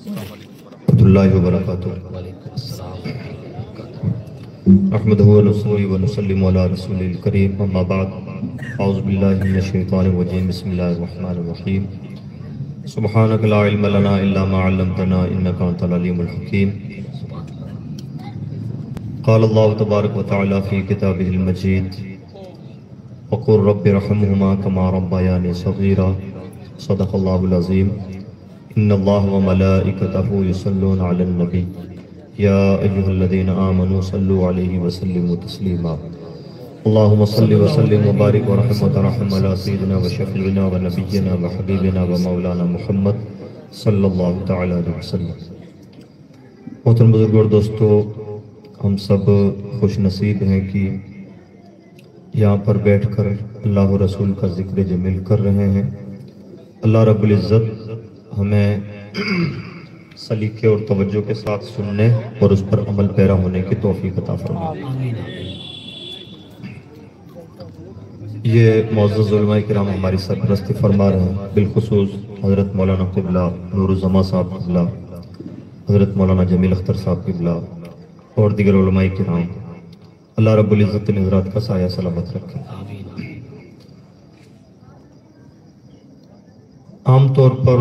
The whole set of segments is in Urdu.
اللہ وبرکاتہ نحمده ونصلي ونسلم على رسول الكريم اما بعد اعوذ باللہ من الشیطان الرجیم بسم اللہ الرحمن الرحیم سبحانک لا علم لنا الا ما علمتنا انک انت العلیم الحکیم قال اللہ تبارک وتعالی فی کتابہ المجید وقل رب ارحمہما کما ربیانی صغیرا صدق اللہ العظیم ان اللہ وملائکتہ یصلون علی النبی یا ایہا الذین آمنوا صلوا علیہ وسلموا تسلیما اللہم صل وسلم وبارک ورحم وترحم علی سیدنا وشفیعنا ونبینا وحبیبنا ومولانا محمد صلی اللہ تعالی علیہ وسلم۔ محترم بزرگوں اور دوستو، ہم سب خوش نصیب ہیں کہ یہاں پر بیٹھ کر اللہ و رسول کا ذکر جمیل کر رہے ہیں۔ اللہ رب العزت ہمیں سلیقے اور توجہ کے ساتھ سننے اور اس پر عمل پیرا ہونے کی توفیق عطا فرمائے۔ یہ معزز علماء کرام ہماری سرپرستی فرما رہے ہیں، بالخصوص حضرت مولانا قبلہ نور الزما صاحب قبلہ، حضرت مولانا جمیل اختر صاحب قبلہ اور دیگر علماء کرام۔ اللہ رب العزت ان حضرات کا سایہ سلامت رکھے۔ عام طور پر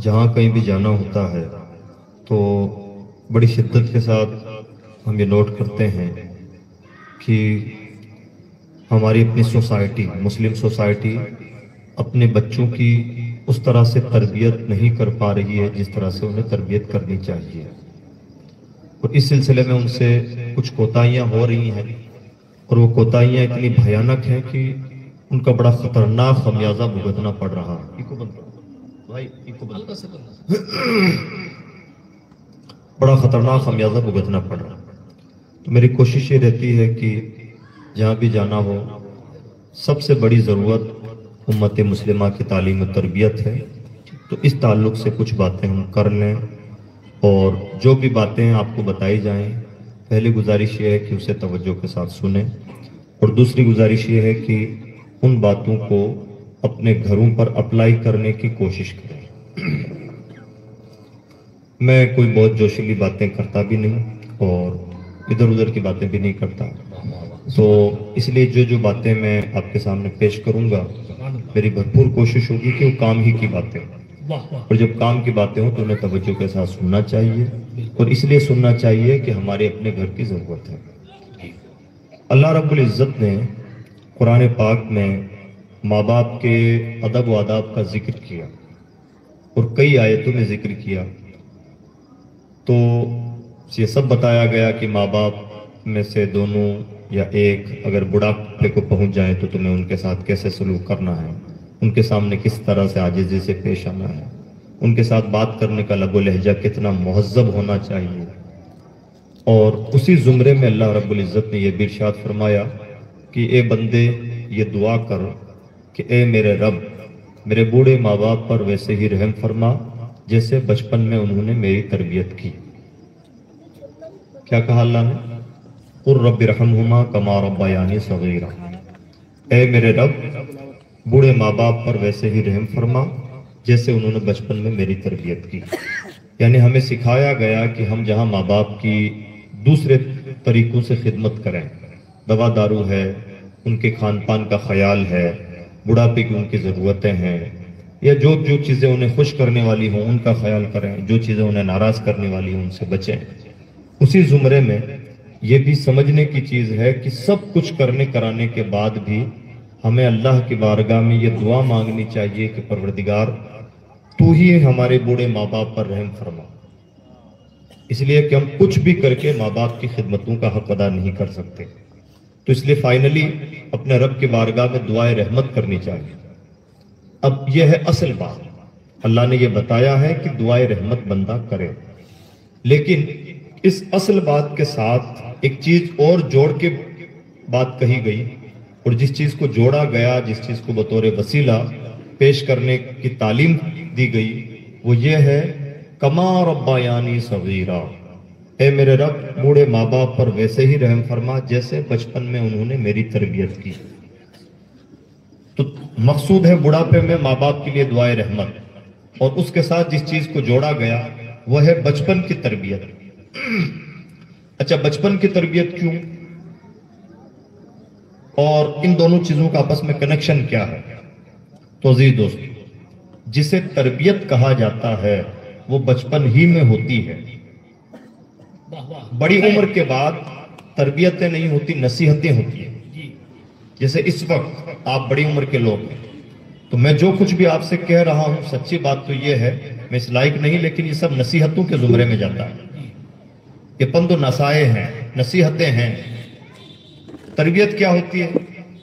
جہاں کہیں بھی جانا ہوتا ہے تو بڑی شدت کے ساتھ ہم یہ نوٹ کرتے ہیں کہ ہماری اپنی سوسائٹی، مسلم سوسائٹی اپنے بچوں کی اس طرح سے تربیت نہیں کر پا رہی ہے جس طرح سے انہیں تربیت کرنی چاہیے، اور اس سلسلے میں ان سے کچھ کوتاہیاں ہو رہی ہیں، اور وہ کوتاہیاں اتنی بھیانک ہیں کہ ان کا بڑا خطرناک خمیازہ بھگتنا پڑ رہا ہے۔ بڑا خطرناک خمیازہ بھگتنا پڑ رہا ہے۔ تو میری کوشش یہ رہتی ہے کہ جہاں بھی جانا ہو، سب سے بڑی ضرورت امت مسلمہ کی تعلیم و تربیت ہے، تو اس تعلق سے کچھ باتیں ہم کر لیں، اور جو بھی باتیں آپ کو بتائی جائیں، پہلی گزارش یہ ہے کہ اسے توجہ کے ساتھ سنیں، اور دوسری گزارش یہ ہے کہ ان باتوں کو اپنے گھروں پر اپلائی کرنے کی کوشش کریں۔ میں کوئی بہت جوشیلی باتیں کرتا بھی نہیں اور ادھر ادھر کی باتیں بھی نہیں کرتا، تو اس لیے جو باتیں میں آپ کے سامنے پیش کروں گا، میری بھرپور کوشش ہوگی کہ وہ کام ہی کی باتیں ہوں، اور جب کام کی باتیں ہوں تو انہیں توجہ کے ساتھ سننا چاہیے، اور اس لیے سننا چاہیے کہ ہمارے اپنے گھر کی ضرورت ہے۔ اللہ رب العزت نے قرآن پاک میں ماں باپ کے ادب و آداب کا ذکر کیا، اور کئی آیتوں میں ذکر کیا، تو یہ سب بتایا گیا کہ ماں باپ میں سے دونوں یا ایک اگر بڑھاپے کو پہنچ جائیں تو تمہیں ان کے ساتھ کیسے سلوک کرنا ہے، ان کے سامنے کس طرح سے عاجزی سے پیش آنا ہے، ان کے ساتھ بات کرنے کا لب و لہجہ کتنا مہذب ہونا چاہیے۔ اور اسی زمرے میں اللہ رب العزت نے یہ بھی ارشاد فرمایا کہ اے بندے یہ دعا کر کہ اے میرے رب، میرے بوڑھے ماں باپ پر ویسے ہی رحم فرما جیسے بچپن میں انہوں نے میری تربیت کی۔ کیا کہا اللہ نے؟ قُلْ رَبِّ ارْحَمْهُمَا كَمَا رَبَّيَانِي صَغِيرًا، اے میرے رب، بوڑھے ماں باپ پر ویسے ہی رحم فرما جیسے انہوں نے بچپن میں میری تربیت کی۔ یعنی ہمیں سکھایا گیا کہ ہم جہاں ماں باپ کی دوسرے طریقوں سے خدمت کریں، دوا دارو ہے، ان کے کھان پان کا خیال ہے، بڑھاپے کی ان کی ضرورتیں ہیں، یا جو چیزیں انہیں خوش کرنے والی ہوں ان کا خیال کریں، جو چیزیں انہیں ناراض کرنے والی ہوں ان سے بچیں۔ اسی زمرے میں یہ بھی سمجھنے کی چیز ہے کہ سب کچھ کرنے کرانے کے بعد بھی ہمیں اللہ کی بارگاہ میں یہ دعا مانگنی چاہیے کہ پروردگار تو ہی ہمارے بوڑھے ماں باپ پر رحم فرما، اس لیے کہ ہم کچھ بھی کر کے ماں باپ کی خدمتوں کا حق ادا نہیں کر سکتے، تو اس لیے فائنلی اپنے رب کی بارگاہ میں دعائے رحمت کرنی چاہیے۔ اب یہ ہے اصل بات، اللہ نے یہ بتایا ہے کہ دعائے رحمت بندہ کرے، لیکن اس اصل بات کے ساتھ ایک چیز اور جوڑ کے بات کہی گئی، اور جس چیز کو جوڑا گیا، جس چیز کو بطور وسیلہ پیش کرنے کی تعلیم دی گئی، وہ یہ ہے کما ربیانی صغیرا، اے میرے رب بوڑھے ماں باپ پر ویسے ہی رحم فرما جیسے بچپن میں انہوں نے میری تربیت کی۔ تو مقصود ہے بڑھاپے میں ماں باپ کے لیے دعائے رحمت، اور اس کے ساتھ جس چیز کو جوڑا گیا وہ ہے بچپن کی تربیت. اچھا بچپن کی تربیت کیوں اور ان دونوں چیزوں کا آپس میں کنیکشن کیا ہے؟ تو عزیز دوست، جسے تربیت کہا جاتا ہے وہ بچپن ہی میں ہوتی ہے. بڑی عمر کے بعد تربیتیں نہیں ہوتی، نصیحتیں ہوتی ہیں. جیسے اس وقت آپ بڑی عمر کے لوگ ہیں تو میں جو کچھ بھی آپ سے کہہ رہا ہوں سچی بات تو یہ ہے میں اس لائق نہیں، لیکن یہ سب نصیحتوں کے زمرے میں جاتا ہے. یہ پند و نصائح ہیں، نصیحتیں ہیں. تربیت کیا ہوتی ہے؟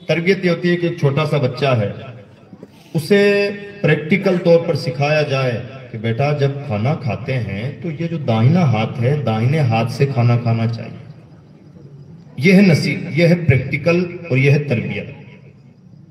تربیت یہ ہوتی ہے کہ ایک چھوٹا سا بچہ ہے، اسے پریکٹیکل طور پر سکھایا جائے کہ بیٹا جب کھانا کھاتے ہیں تو یہ جو داہنا ہاتھ ہے داہنے ہاتھ سے کھانا کھانا چاہیے. یہ ہے نصیحت، یہ ہے پریکٹیکل اور یہ ہے تربیت.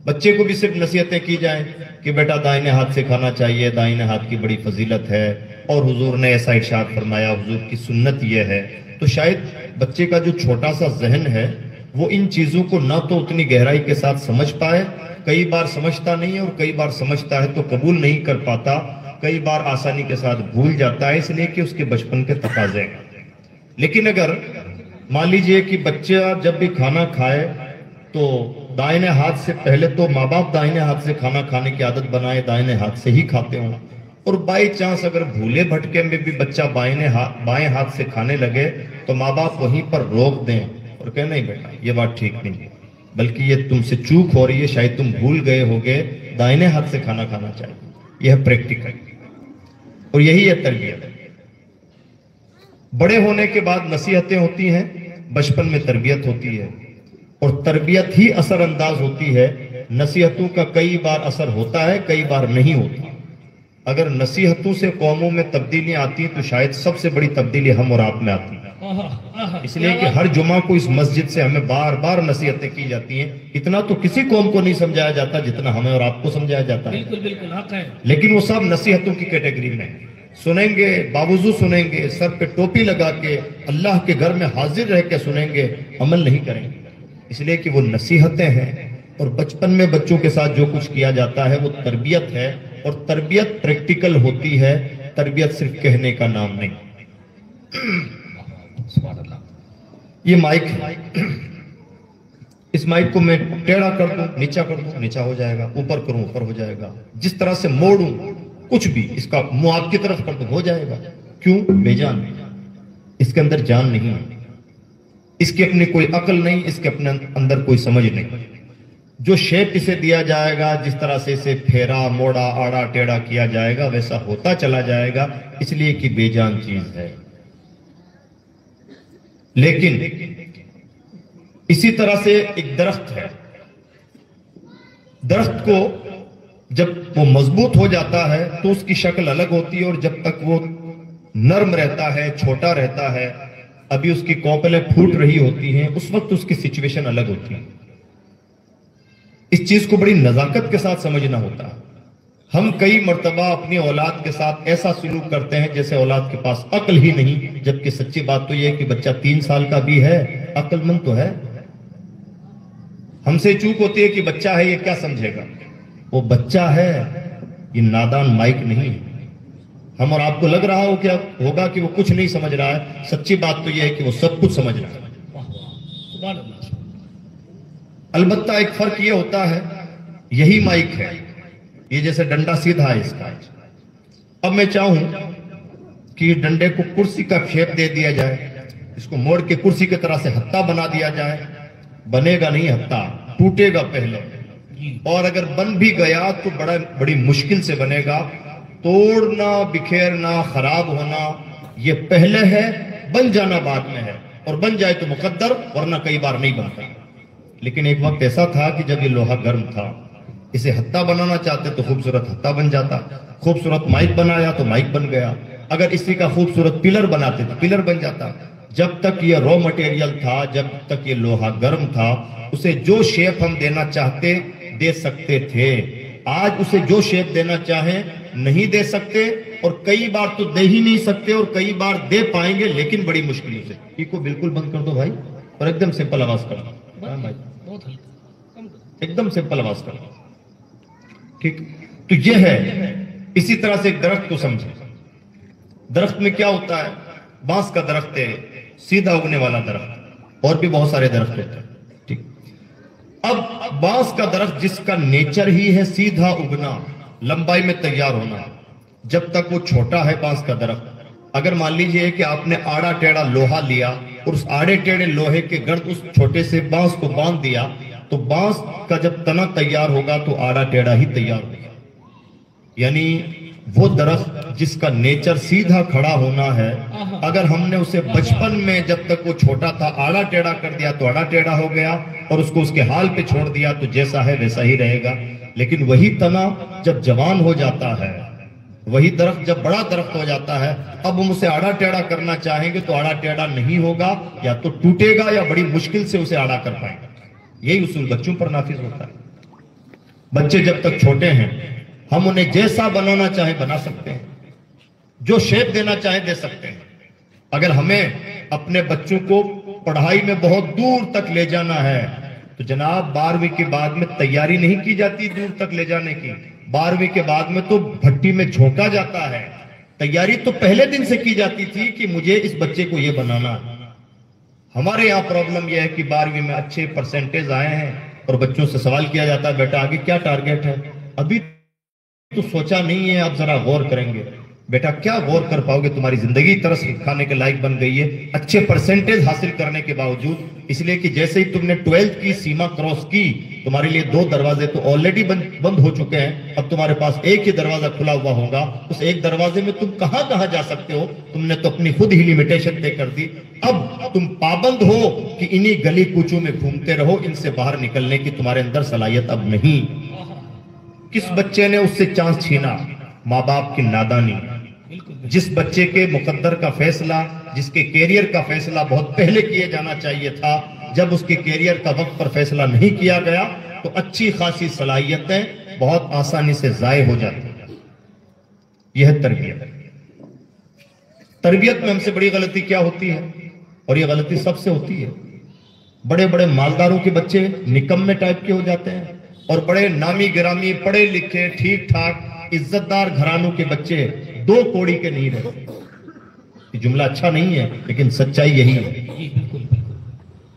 بچے کو بھی صرف نصیحتیں کی جائیں کہ بیٹا دائیں ہاتھ سے کھانا چاہیے، دائیں ہاتھ کی بڑی فضیلت ہے اور حضور نے ایسا ارشاد فرمایا، حضور کی سنت یہ ہے، تو شاید بچے کا جو چھوٹا سا ذہن ہے وہ ان چیزوں کو نہ تو اتنی گہرائی کے ساتھ سمجھ پائے، کئی بار سمجھتا نہیں ہے اور کئی بار سمجھتا ہے تو قبول نہیں کر پاتا، کئی بار آسانی کے ساتھ بھول جاتا ہے، اس لیے کہ اس کے بچپن کے تقاضے ہیں. لیکن اگر مان لیجئے کہ بچہ جب بھی کھانا کھائے تو دائیں ہاتھ سے، پہلے تو ماں باپ دائیں ہاتھ سے کھانا کھانے کی عادت بنائے، دائیں ہاتھ سے ہی کھاتے ہوں، اور بائی چانس اگر بھولے بھٹکے میں بھی بچہ بائیں ہاتھ سے کھانے لگے تو ماں باپ وہیں پر روک دیں اور کہیں نہیں بیٹا یہ بات ٹھیک نہیں، بلکہ یہ تم سے چوک ہو رہی ہے، شاید تم بھول گئے ہوگے، دائیں ہاتھ سے کھانا کھانا چاہیے. یہ ہے پریکٹیکل اور یہی ہے تربیت. بڑے ہونے کے بعد نصیحتیں ہوتی ہیں، بچپن میں تربیت ہوتی ہے اور تربیت ہی اثر انداز ہوتی ہے. نصیحتوں کا کئی بار اثر ہوتا ہے، کئی بار نہیں ہوتا. اگر نصیحتوں سے قوموں میں تبدیلیاں آتی تو شاید سب سے بڑی تبدیلی ہم اور آپ میں آتی ہے. اس لیے کہ ہر جمعہ کو اس مسجد سے ہمیں بار بار نصیحتیں کی جاتی ہیں. اتنا تو کسی قوم کو نہیں سمجھایا جاتا جتنا ہمیں اور آپ کو سمجھایا جاتا ہے. بالکل حق ہے. لیکن وہ سب نصیحتوں کی کیٹیگری میں سنیں گے، باوضو سنیں گے، سر پہ ٹوپی لگا کے اللہ کے گھر میں حاضر رہ کے سنیں گے، عمل نہیں کریں گے. اس لیے کہ وہ نصیحتیں ہیں اور بچپن میں بچوں کے ساتھ جو کچھ کیا جاتا ہے وہ تربیت ہے اور تربیت پریکٹیکل ہوتی ہے، تربیت صرف کہنے کا نام نہیں. یہ مائک ہے، اس مائک کو میں ٹیڑھا کر دوں نیچا کر دوں نیچا ہو جائے گا، اوپر کروں اوپر ہو جائے گا، جس طرح سے موڑوں کچھ بھی اس کا منہ آپ کی طرف کر دوں ہو جائے گا. کیوں؟ بے جان، اس کے اندر جان نہیں، اس کی اپنی کوئی عقل نہیں، اس کے اپنے اندر کوئی سمجھ نہیں. جو شیپ اسے دیا جائے گا، جس طرح سے اسے پھیرا موڑا آڑا ٹیڑھا کیا جائے گا ویسا ہوتا چلا جائے گا، اس لیے کہ بے جان چیز ہے. لیکن اسی طرح سے ایک درخت ہے، درخت کو جب وہ مضبوط ہو جاتا ہے تو اس کی شکل الگ ہوتی ہے، اور جب تک وہ نرم رہتا ہے، چھوٹا رہتا ہے، ابھی اس کی کوپلیں پھوٹ رہی ہوتی ہیں، اس وقت اس کی سچویشن الگ ہوتی ہے. اس چیز کو بڑی نزاکت کے ساتھ سمجھنا ہوتا ہے. ہم کئی مرتبہ اپنی اولاد کے ساتھ ایسا سلوک کرتے ہیں جیسے اولاد کے پاس عقل ہی نہیں، جبکہ سچی بات تو یہ ہے کہ بچہ 3 سال کا بھی ہے، عقل مند تو ہے. ہم سے چوک ہوتی ہے کہ بچہ ہے یہ کیا سمجھے گا، وہ بچہ ہے، یہ نادان مائک نہیں ہے. ہم اور آپ کو لگ رہا ہوگا کہ وہ کچھ نہیں سمجھ رہا ہے، سچی بات تو یہ ہے کہ وہ سب کچھ سمجھ رہا ہے. البتہ ایک فرق یہ ہوتا ہے، یہی مائک ہے، یہ جیسے ڈنڈا سیدھا ہے اس کا. اب میں چاہوں کہ ڈنڈے کو کرسی کا شیپ دے دیا جائے، اس کو موڑ کے کرسی کی طرح سے ہتھا بنا دیا جائے، بنے گا نہیں ہتھا، ٹوٹے گا پہلے، اور اگر بن بھی گیا تو بڑی مشکل سے بنے گا. توڑنا، بکھیرنا، خراب ہونا یہ پہلے ہے، بن جانا بعد میں ہے، اور بن جائے تو مقدر، ورنہ کئی بار نہیں بنتا. لیکن ایک وقت ایسا تھا کہ جب یہ لوہا گرم تھا، اسے ہتھا بنانا چاہتے تو خوبصورت ہتھا بن جاتا، خوبصورت مائک بنایا تو مائک بن گیا، اگر اسی کا خوبصورت پلر بناتے تو پلر بن جاتا. جب تک یہ رو مٹیریل تھا، جب تک یہ لوہا گرم تھا، اسے جو شیپ ہم دینا چاہتے دے سکتے تھے. آج اسے جو شیپ دینا چاہیں نہیں دے سکتے، اور کئی بار تو دے ہی نہیں سکتے، اور کئی بار دے پائیں گے لیکن بڑی مشکل سے. یہ کو بالکل بند کر دو بھائی، اور ایک دم سمپل آواز کر دو، ایک دم سمپل آواز کر دو، ٹھیک. تو یہ ہے، اسی طرح سے ایک درخت کو سمجھیں. درخت میں کیا ہوتا ہے؟ بانس کا درخت ہے، سیدھا اگنے والا درخت، اور بھی بہت سارے درخت ہوتے ہیں، ٹھیک۔ اب بانس کا درخت جس کا نیچر ہی ہے سیدھا اگنا، لمبائی میں تیار ہونا، جب تک وہ چھوٹا ہے بانس کا درخت، اگر مان لیجئے کہ آپ نے آڑا ٹیڑھا لوہا لیا اور اس آڑے ٹیڑھے لوہے کے گرد اس چھوٹے سے بانس کو باندھ دیا، تو بانس کا جب تنا تیار ہوگا تو آڑا ٹیڑھا ہی تیار ہوگا۔ یعنی وہ درخت جس کا نیچر سیدھا کھڑا ہونا ہے، اگر ہم نے اسے بچپن میں جب تک وہ چھوٹا تھا آڑا ٹیڑھا کر دیا تو آڑا ٹیڑھا ہو گیا، اور اس کو اس کے حال پہ چھوڑ دیا تو جیسا ہے ویسا ہی رہے گا۔ لیکن وہی تنا جب جوان ہو جاتا ہے، وہی درخت جب بڑا درخت ہو جاتا ہے، اب ہم اسے آڑا ٹیڑھا کرنا چاہیں گے تو آڑا ٹیڑھا نہیں ہوگا، یا تو ٹوٹے گا یا بڑی مشکل سے اسے آڑا کر پائیں گے۔ یہی اصول بچوں پر نافذ ہوتا ہے۔ بچے جب تک چھوٹے ہیں ہم انہیں جیسا بنانا چاہیں بنا سکتے ہیں، جو شیپ دینا چاہیں دے سکتے ہیں۔ اگر ہمیں اپنے بچوں کو پڑھائی میں بہت دور تک لے جانا ہے تو جناب 12ویں کے بعد میں تیاری نہیں کی جاتی دور تک لے جانے کی، 12ویں کے بعد میں تو بھٹی میں جھونکا جاتا ہے۔ تیاری تو پہلے دن سے کی جاتی تھی کہ مجھے اس بچے کو یہ بنانا ہے۔ ہمارے یہاں پرابلم یہ ہے کہ 12ویں میں اچھے پرسنٹیج آئے ہیں اور بچوں سے سوال کیا جاتا ہے بیٹا آگے کیا ٹارگیٹ ہے؟ ابھی تو سوچا نہیں ہے، اب ذرا غور کریں گے۔ بیٹا کیا غور کر پاؤ گے؟ تمہاری زندگی ترس کھانے کے لائق بن گئی ہے اچھے پرسنٹیج حاصل کرنے کے باوجود، اس لیے کہ جیسے ہی تم نے 12th کی سیما کراس کی تمہارے لیے 2 دروازے تو آلریڈی بند ہو چکے ہیں، اب تمہارے پاس ایک ہی دروازہ کھلا ہوا ہوگا۔ اس ایک دروازے میں تم کہاں کہاں جا سکتے ہو؟ تم نے تو اپنی خود ہی لمیٹیشن طے کر دی۔ اب تم پابند ہو کہ انہی گلی کوچوں میں گھومتے رہو، ان سے باہر نکلنے کی تمہارے اندر صلاحیت اب نہیں۔ کس بچے نے اس سے چانس چھینا؟ ماں باپ کی نادانی۔ جس بچے کے مقدر کا فیصلہ، جس کے کیریئر کا فیصلہ بہت پہلے کیے جانا چاہیے تھا، جب اس کے کیریئر کا وقت پر فیصلہ نہیں کیا گیا تو اچھی خاصی صلاحیتیں بہت آسانی سے ضائع ہو جاتی ہیں۔ یہ ہے تربیت۔ تربیت میں ہم سے بڑی غلطی کیا ہوتی ہے؟ اور یہ غلطی سب سے ہوتی ہے، بڑے بڑے مالداروں کے بچے نکمے ٹائپ کے ہو جاتے ہیں، اور بڑے نامی گرامی پڑھے لکھے ٹھیک ٹھاک عزت دار گھرانوں کے بچے 2 کوڑی کے نہیں رہتے۔ یہ جملہ اچھا نہیں ہے لیکن سچائی یہی ہے،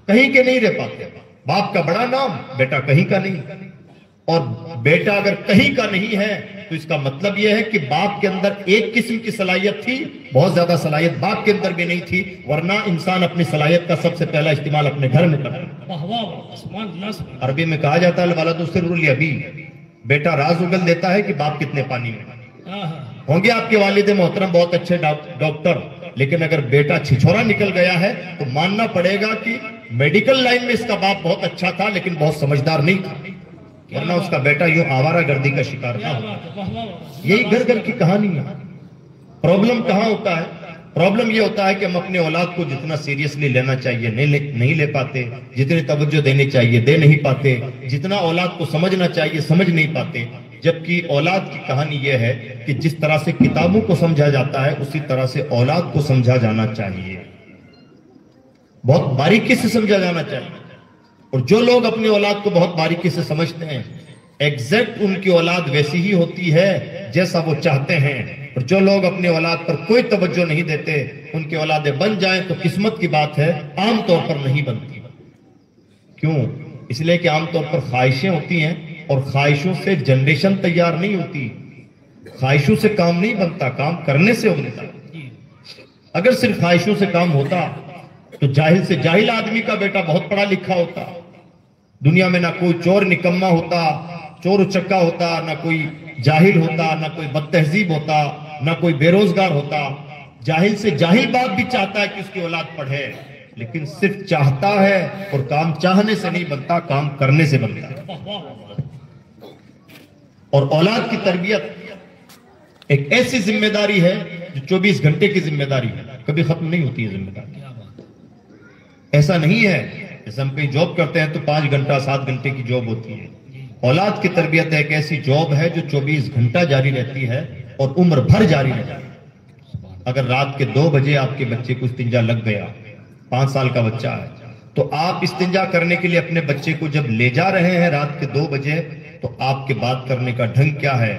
کہیں کے نہیں رہ پاتے۔ باپ کا بڑا نام، بیٹا کہیں کا نہیں، اور بیٹا اگر کہیں کا نہیں ہے تو اس کا مطلب یہ ہے کہ باپ کے اندر ایک قسم کی صلاحیت تھی، بہت زیادہ صلاحیت باپ کے اندر بھی نہیں تھی، ورنہ انسان اپنی صلاحیت کا سب سے پہلا استعمال اپنے گھر میں کرتا ہے۔ عربی میں کہا جاتا ہے الولد سر الابی، بیٹا راز اگل دیتا ہے کہ باپ کتنے پانی میں۔ ہوں گے آپ کے والد محترم بہت اچھے ڈاکٹر، لیکن اگر بیٹا چھچھورا نکل گیا ہے تو ماننا پڑے گا کہ میڈیکل لائن میں اس کا باپ بہت اچھا تھا لیکن بہت سمجھدار نہیں تھا، ورنہ اس کا بیٹا یوں آوارہ گردی کا شکار نہ ہوتا۔ یہی گھر گھر کی کہانی ہے۔ پرابلم کہاں ہوتا ہے؟ پرابلم یہ ہوتا ہے کہ ہم اپنے اولاد کو جتنا سیریسلی لینا چاہیے نہیں لے پاتے، جتنی توجہ دینی چاہیے دے نہیں پاتے، جتنا اولاد کو سمجھنا چاہیے سمجھ نہیں پاتے۔ جبکہ اولاد کی کہانی یہ ہے کہ جس طرح سے کتابوں کو سمجھا جاتا ہے اسی طرح سے اولاد کو سمجھا جانا چاہیے، بہت باریکی سے سمجھا جانا چاہیے۔ اور جو لوگ اپنی اولاد کو بہت باریکی سے سمجھتے ہیں، ایگزیکٹ ان کی اولاد ویسی ہی ہوتی ہے جیسا وہ چاہتے ہیں، اور جو لوگ اپنی اولاد پر کوئی توجہ نہیں دیتے ان کی اولادیں بن جائیں تو قسمت کی بات ہے، عام طور پر نہیں بنتی۔ کیوں؟ اس لیے کہ عام طور پر خواہشیں ہوتی ہیں، اور خواہشوں سے جنریشن تیار نہیں ہوتی، خواہشوں سے کام نہیں بنتا، کام کرنے سے بنتا۔ اگر صرف خواہشوں سے کام ہوتا تو جاہل سے جاہل آدمی کا بیٹا بہت پڑھا لکھا ہوتا، دنیا میں نہ کوئی چور نکما ہوتا، چور اچکا ہوتا، نہ کوئی جاہل ہوتا، نہ کوئی بد تہذیب ہوتا، نہ کوئی بے روزگار ہوتا۔ جاہل سے جاہل باپ بھی چاہتا ہے کہ اس کی اولاد پڑھے، لیکن صرف چاہتا ہے، اور کام چاہنے سے نہیں بنتا، کام کرنے سے بنتا ہے۔ اور اولاد کی تربیت ایک ایسی ذمہ داری ہے جو 24 گھنٹے کی ذمہ داری ہے، کبھی ختم نہیں ہوتی ہے ذمہ داری۔ ایسا نہیں ہے جیسے ہم کہیں جاب کرتے ہیں تو 5 گھنٹہ 7 گھنٹے کی جاب ہوتی ہے۔ اولاد کی تربیت ایک ایسی جاب ہے جو 24 گھنٹہ جاری رہتی ہے اور عمر بھر جاری رہتی ہے۔ اگر رات کے 2 بجے آپ کے بچے کو استنجا لگ گیا، 5 سال کا بچہ ہے، تو آپ استنجا کرنے کے لیے اپنے بچے کو جب لے جا رہے ہیں رات کے 2 بجے، تو آپ کے بات کرنے کا ڈھنگ کیا ہے؟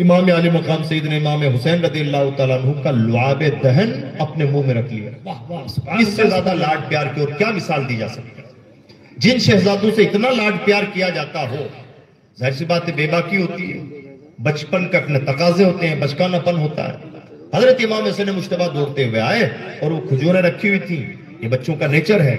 امام علی مقام سیدنا امام حسین رضی اللہ تعالیٰ عنہ کا لعاب دہن اپنے منہ میں رکھ لیا۔ اس سے زیادہ لاڈ پیار کی اور کیا مثال دی جا سکتی ہے؟ جن شہزادوں سے اتنا لاڈ پیار کیا جاتا ہو، ظاہر سی بات ہے بے باکی ہوتی ہے، بچپن کا اپنے تقاضے ہوتے ہیں، بچکانہ پن ہوتا ہے۔ حضرت امام حسین مجتبیٰ دوڑتے ہوئے آئے اور وہ کھجوریں رکھی ہوئی تھی۔ یہ بچوں کا نیچر ہے،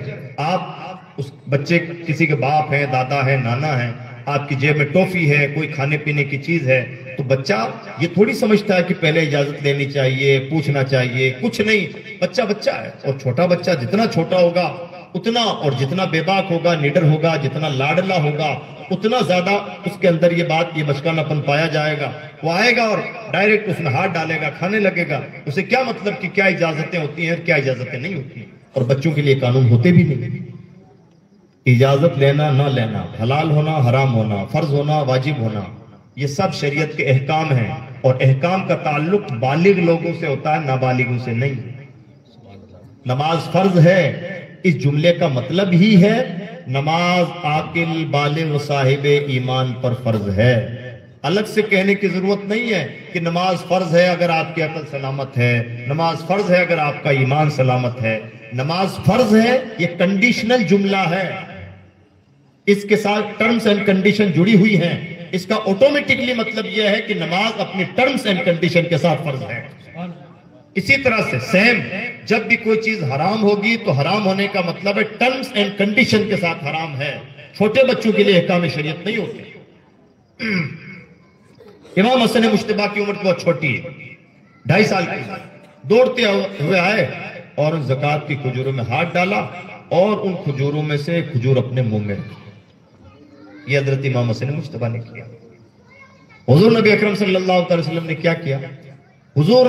آپ اس بچے کسی کے باپ ہیں، دادا ہے، نانا ہے، آپ کی جیب میں ٹوفی ہے، کوئی کھانے پینے کی چیز ہے، تو بچہ یہ تھوڑی سمجھتا ہے کہ پہلے اجازت لینی چاہیے، پوچھنا چاہیے، کچھ نہیں، بچہ بچہ ہے۔ اور چھوٹا بچہ جتنا چھوٹا ہوگا اتنا، اور جتنا بے باک ہوگا، نڈر ہوگا، جتنا لاڈلا ہوگا، اتنا زیادہ اس کے اندر یہ بات، یہ بچکانہ پن پایا جائے گا۔ وہ آئے گا اور ڈائریکٹ اس میں ہاتھ ڈالے گا، کھانے لگے گا، اسے کیا مطلب کہ کیا اجازتیں ہوتی ہیں اور کیا اجازتیں نہیں ہوتی ہیں۔ اور بچوں کے لیے قانون ہوتے بھی نہیں، اجازت لینا نہ لینا، حلال ہونا حرام ہونا، فرض ہونا واجب ہونا، یہ سب شریعت کے احکام ہیں، اور احکام کا تعلق بالغ لوگوں سے ہوتا ہے، نابالغوں سے نہیں۔ نماز فرض ہے، اس جملے کا مطلب ہی ہے نماز عاقل بالغ صاحب ایمان پر فرض ہے۔ الگ سے کہنے کی ضرورت نہیں ہے کہ نماز فرض ہے اگر آپ کی عقل سلامت ہے، نماز فرض ہے اگر آپ کا ایمان سلامت ہے۔ نماز فرض ہے یہ کنڈیشنل جملہ ہے، اس کے ساتھ ٹرمز اینڈ کنڈیشن جڑی ہوئی ہیں۔ اس کا آٹومیٹکلی مطلب یہ ہے کہ نماز اپنی ٹرمز اینڈ کنڈیشن کے ساتھ فرض ہے۔ اسی طرح سے سیم جب بھی کوئی چیز حرام ہوگی تو حرام ہونے کا مطلب ہے ٹرمز اینڈ کنڈیشن کے ساتھ حرام ہے۔ چھوٹے بچوں کے لیے احکام شریعت نہیں ہوتے۔ امام حسن مجتبیٰ کی عمر بہت چھوٹی ہے، 2.5 سال کی، دوڑتے ہوئے آئے اور ان زکوٰۃ کی کھجوروں میں ہاتھ ڈالا اور ان کھجوروں میں سے کھجور اپنے منہ میں رکھی۔ یہ حضرت امام حسن مجتبیٰ نے کیا۔ حضور نبی اکرم صلی اللہ علیہ وسلم نے کیا کیا؟ حضور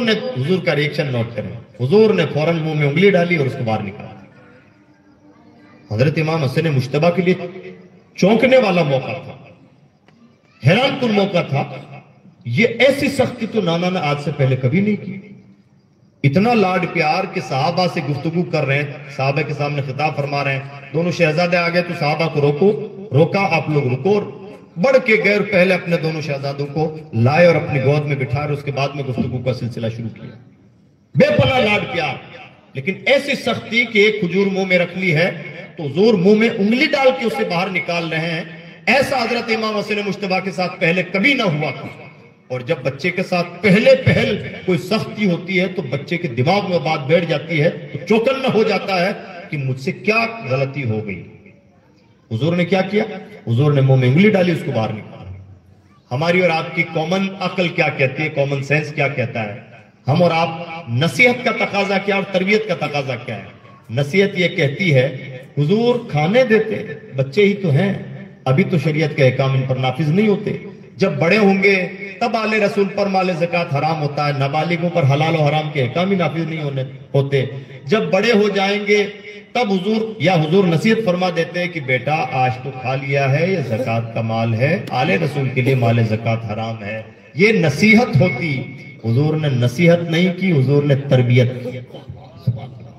کا ریئیکشن نوٹ کریں۔ حضور نے فوراً منہ میں انگلی ڈالی اور اس کو باہر نکالا۔ حضرت امام حسن مجتبیٰ کے لیے چونکنے والا موقع تھا، حیران کن موقع تھا۔ یہ ایسی سختی تو نانا نے آج سے پہلے کبھی نہیں کی۔ اتنا لاڈ پیار کہ صحابہ سے گفتگو کر رہے ہیں، صحابہ کے سامنے خطاب فرما رہے ہیں، دونوں شہزادے آگے تو صحابہ کو روکا، آپ لوگ رکو، اور بڑھ کے گئے اور پہلے اپنے دونوں شہزادوں کو لائے اور اپنی گود میں بٹھائے، اور اس کے بعد میں گفتگو کا سلسلہ شروع کیا۔ بے پناہ لاڈ پیار، لیکن ایسی سختی کہ ایک کھجور منہ میں رکھ لی ہے تو حضور منہ میں انگلی ڈال کے اسے باہر نکال رہے ہیں۔ ایسا حضرت امام حسن مجتبیٰ کے ساتھ پہلے کبھی نہ ہوا تھا۔ اور جب بچے کے ساتھ پہل کوئی سختی ہوتی ہے تو بچے کے دماغ میں بات بیٹھ جاتی ہے، تو چوکن ہو جاتا ہے کہ مجھ سے کیا غلطی ہو گئی۔ حضور نے کیا کیا؟ حضور نے منہ میں انگلی ڈالی، اس کو باہر نکالا۔ ہماری اور آپ کی کامن عقل کیا کہتی ہے، کامن سینس کیا کہتا ہے؟ ہم اور آپ نصیحت کا تقاضا کیا اور تربیت کا تقاضا کیا ہے؟ نصیحت یہ کہتی ہے حضور کھانے دیتے، بچے ہی تو ہیں، ابھی تو شریعت کے احکام ان پر نافذ نہیں ہوتے، جب بڑے ہوں گے تب آل رسول پر مال زکوٰۃ حرام ہوتا ہے، نابالغوں پر حلال و حرام کے احکام ہی نافذ نہیں ہوتے، جب بڑے ہو جائیں گے تب حضور نصیحت فرما دیتے ہیں کہ بیٹا آج تو کھا لیا ہے، یہ زکوٰۃ کا مال ہے، آل رسول کے لیے مال زکوٰۃ حرام ہے۔ یہ نصیحت ہوتی، حضور نے نصیحت نہیں کی، حضور نے تربیت کی۔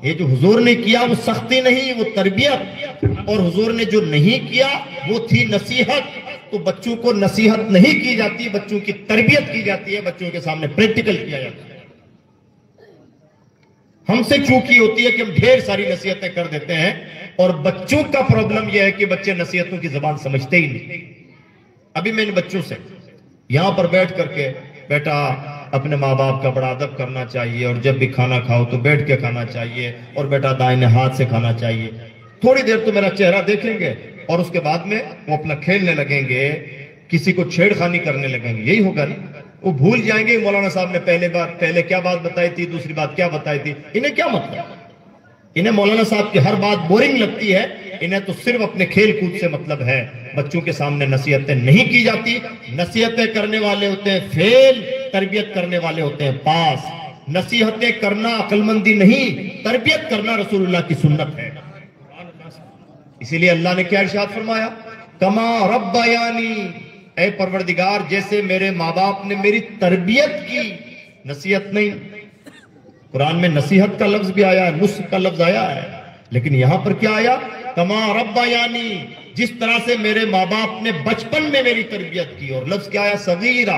یہ جو حضور نے کیا وہ سختی نہیں، وہ تربیت، اور حضور نے جو نہیں کیا وہ تھی نصیحت۔ تو بچوں کو نصیحت نہیں کی جاتی، بچوں کی تربیت کی جاتی ہے، بچوں کے سامنے پریکٹیکل کیا جاتا ہے۔ ہم سے چوکی ہوتی ہے کہ ہم ڈھیر ساری نصیحتیں کر دیتے ہیں، اور بچوں کا پرابلم یہ ہے کہ بچے نصیحتوں کی زبان سمجھتے ہی نہیں۔ ابھی میں ان بچوں سے یہاں پر بیٹھ کر کے، بیٹا اپنے ماں باپ کا بڑا ادب کرنا چاہیے، اور جب بھی کھانا کھاؤ تو بیٹھ کے کھانا چاہیے، اور بیٹا دائیں ہاتھ سے کھانا چاہیے۔ تھوڑی دیر تو میرا چہرہ دیکھیں گے اور اس کے بعد میں وہ اپنا کھیلنے لگیں گے، کسی کو چھیڑ خانی کرنے لگیں گے، یہی ہوگا نا؟ وہ بھول جائیں گے مولانا صاحب نے پہلے کیا بات بتائی تھی، دوسری بات کیا بتائی تھی۔ انہیں کیا مطلب؟ انہیں مولانا صاحب کی ہر بات بورنگ لگتی ہے، انہیں تو صرف اپنے کھیل کود سے مطلب ہے۔ بچوں کے سامنے نصیحتیں نہیں کی جاتی، نصیحتیں کرنے والے ہوتے ہیں فیل، تربیت کرنے والے ہوتے ہیں پاس۔ نصیحتیں کرنا عقل مندی نہیں، تربیت کرنا رسول اللہ کی سنت ہے۔ اسی لیے اللہ نے کیا ارشاد فرمایا؟ کما ربیانی، اے پروردگار جیسے میرے ماں باپ نے میری تربیت کی، نصیحت نہیں۔ قرآن میں نصیحت کا لفظ بھی آیا ہے، نصح کا لفظ آیا ہے، لیکن یہاں پر کیا آیا؟ کما ربیانی، جس طرح سے میرے ماں باپ نے بچپن میں میری تربیت کی، اور لفظ کیا آیا؟ صغیرہ،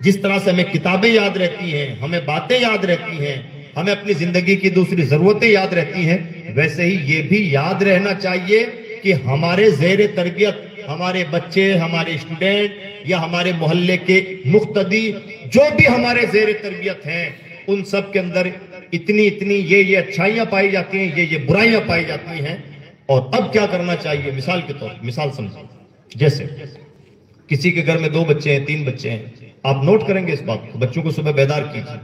جس طرح سے ہمیں کتابیں یاد رہتی ہیں، ہمیں باتیں یاد رہتی ہیں، ہمیں اپنی زندگی کی دوسری ضرورتیں یاد رہتی ہیں، ویسے ہی یہ بھی یاد رہنا چاہیے کہ ہمارے زیر تربیت ہمارے بچے، ہمارے اسٹوڈنٹ یا ہمارے محلے کے مقتدی جو بھی ہمارے زیر تربیت ہیں، ان سب کے اندر اتنی یہ اچھائیاں پائی جاتی ہیں، یہ برائیاں پائی جاتی ہیں۔ اور اب کیا کرنا چاہیے؟ مثال کے طور مثال سمجھیں، جیسے کسی کے گھر میں 2 بچے ہیں، 3 بچے ہیں، آپ نوٹ کریں گے اس بات کو، بچوں کو صبح بیدار کیجیے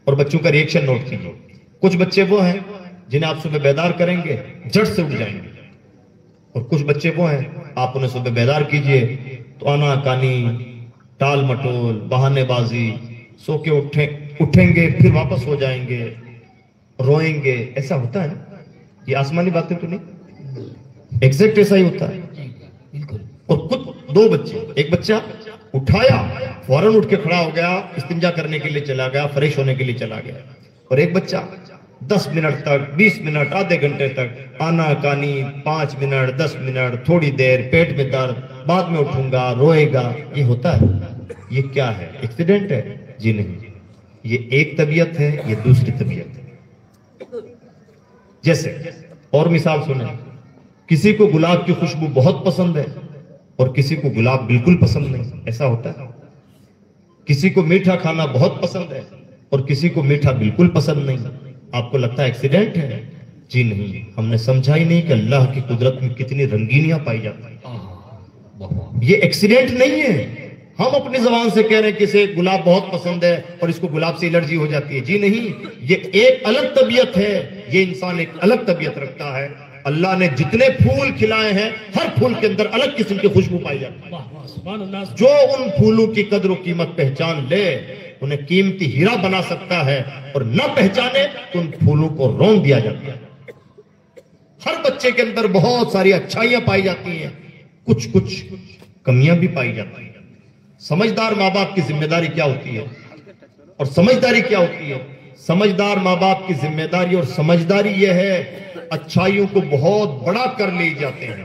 اور بچوں کا ریئیکشن نوٹ کیجیے۔ کچھ بچے وہ ہیں جنہیں آپ صبح بیدار کریں گے جھٹ سے اٹھ جائیں گے، اور کچھ بچے وہ ہیں آپ انہیں صبح بیدار کیجئے تو آنا کانی، ٹال مٹول، بہانے بازی، سو کے اٹھیں گے پھر واپس ہو جائیں گے، روئیں گے۔ ایسا ہوتا ہے نا؟ یہ آسمانی باتیں تو نہیں، ایگزیکٹ ایسا ہی ہوتا ہے۔ اور کچھ 2 بچے، ایک بچہ اٹھایا فوراً اٹھ کے کھڑا ہو گیا، استنجا کرنے کے لیے چلا گیا، فریش ہونے کے لیے چلا گیا، اور ایک بچہ 10 منٹ تک، 20 منٹ، آدھے گھنٹے تک آنا کانی، 5 منٹ، 10 منٹ، تھوڑی دیر، پیٹ میں درد، بعد میں اٹھوں گا، روئے گا۔ یہ ہوتا ہے؟ یہ کیا ہے؟ ایکسیڈنٹ ہے؟ جی نہیں، یہ ایک طبیعت ہے، یہ دوسری طبیعت ہے۔ جیسے اور مثال سنیں، کسی کو گلاب کی خوشبو بہت پسند ہے اور کسی کو گلاب بالکل پسند نہیں، ایسا ہوتا ہے؟ کسی کو میٹھا کھانا بہت پسند ہے اور کسی کو میٹھا بالکل پسند نہیں، آپ کو لگتا ہے ایکسیڈنٹ ہے؟ جی نہیں، ہم نے سمجھا ہی نہیں کہ اللہ کی قدرت میں کتنی رنگینیاں پائی جاتی ہیں۔ یہ ایکسیڈنٹ نہیں ہے، ہم اپنی زبان سے کہہ رہے ہیں کہ اسے گلاب بہت پسند ہے اور اس کو گلاب سے الرجی ہو جاتی ہے۔ جی نہیں، یہ ایک الگ طبیعت ہے، یہ انسان ایک الگ طبیعت رکھتا ہے۔ اللہ نے جتنے پھول کھلائے ہیں ہر پھول کے اندر الگ قسم کی خوشبو پائی جاتی ہے۔ جو ان پھولوں کی قدر و قیمت پہچان لے انہیں قیمتی ہیرا بنا سکتا ہے، اور نہ پہچانے تو ان پھولوں کو رون دیا جاتا ہے۔ ہر بچے کے اندر بہت ساری اچھائیاں پائی جاتی ہیں، کچھ کمیاں بھی پائی جاتی ہیں۔ سمجھدار ماں باپ کی ذمہ داری کیا ہوتی ہے اور سمجھداری کیا ہوتی ہے؟ سمجھدار ماں باپ کی ذمہ داری اور سمجھداری یہ ہے، اچھائیوں کو بہت بڑا کر لے جاتے ہیں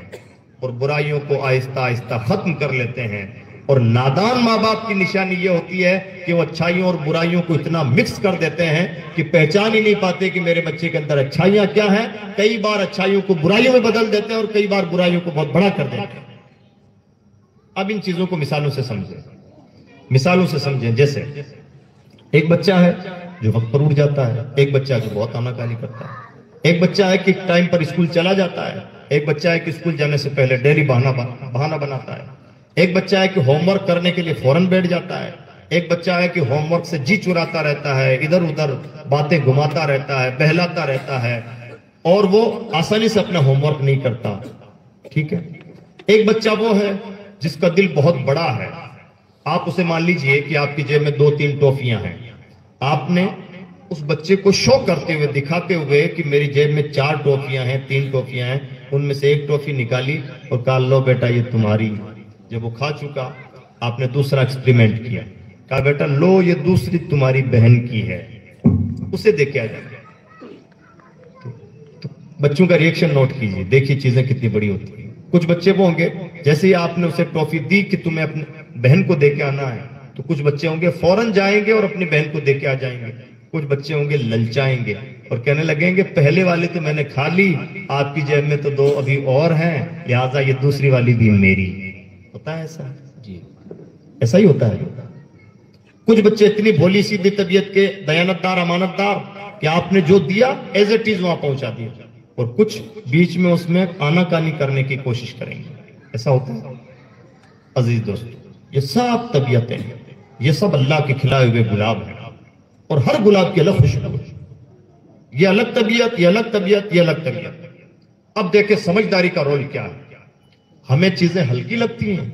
اور برائیوں کو آہستہ آہستہ ختم کر لیتے ہیں۔ اور نادان ماں باپ کی نشانی یہ ہوتی ہے کہ وہ اچھائیوں اور برائیوں کو اتنا مکس کر دیتے ہیں کہ پہچان ہی نہیں پاتے کہ میرے بچے کے اندر اچھائیاں کیا ہیں۔ کئی بار اچھائیوں کو برائیوں میں بدل دیتے ہیں اور کئی بار برائیوں کو بہت بڑا کر دیتے ہیں۔ اب ان چیزوں کو مثالوں سے سمجھیں، جیسے ایک بچہ ہے جو وقت پر اٹھ جاتا ہے، ایک بچہ جو بہت آناکانی کرتا ہے، ایک بچہ ہے کہ ٹائم پر اسکول چلا جاتا ہے، ایک بچہ ہے کہ اسکول جانے سے پہلے ڈیلی بہانہ بناتا ہے، ایک بچہ ہے کہ ہوم ورک کرنے کے لیے فوراً بیٹھ جاتا ہے، ایک بچہ ہے کہ ہوم ورک سے جی چراتا رہتا ہے، ادھر ادھر باتیں گھماتا رہتا ہے، بہلاتا رہتا ہے، اور وہ آسانی سے اپنا ہوم ورک نہیں کرتا۔ ٹھیک ہے؟ ایک بچہ وہ ہے جس کا دل بہت بڑا ہے، آپ اسے مان لیجئے کہ آپ کی جیب میں 2-3 ٹافیاں ہیں، آپ نے اس بچے کو شو کرتے ہوئے، دکھاتے ہوئے کہ میری جیب میں 4 ٹافیاں ہیں، 3 ٹافیاں ہیں، ان میں سے ایک ٹافی نکالی اور کہا لو بیٹا یہ تمہاری۔ جب وہ کھا چکا آپ نے دوسرا ایکسپریمنٹ کیا، کہا بیٹا لو یہ دوسری تمہاری بہن کی ہے، اسے دیکھ کے آ جائے۔ تو بچوں کا ریئیکشن نوٹ کیجئے، دیکھیے چیزیں کتنی بڑی ہوتی ہیں۔ کچھ بچے وہ ہوں گے جیسے ہی آپ نے اسے ٹافی دی کہ تمہیں اپنی بہن کو دے کے آنا ہے، تو کچھ بچے ہوں گے فوراً جائیں گے اور اپنی بہن کو دے کے آ جائیں گے، کچھ بچے ہوں گے للچائیں گے اور کہنے لگیں گے پہلے والی تو میں نے کھا لی، آپ کی جیب میں تو 2 ابھی اور ہیں، لہٰذا یہ دوسری والی بھی میری۔ ہوتا ہے ایسا؟ جی ایسا ہی ہوتا ہے۔ کچھ بچے اتنی بھولی سیدھی طبیعت کے، دیانتدار، امانتدار، کہ آپ نے جو دیا ایز اٹ از وہاں پہنچا دیا، اور کچھ بیچ میں اس میں آناکانی کرنے کی کوشش کریں گے۔ ایسا ہوتا ہے؟ عزیز دوستو، یہ سب طبیعتیں ہیں، یہ سب اللہ کے کھلائے ہوئے گلاب ہیں، اور ہر گلاب کی الگ خوشبو ہے۔ یہ الگ طبیعت، یہ الگ طبیعت، یہ الگ طبیعت۔ اب دیکھیں سمجھداری کا رول کیا ہے۔ ہمیں چیزیں ہلکی لگتی ہیں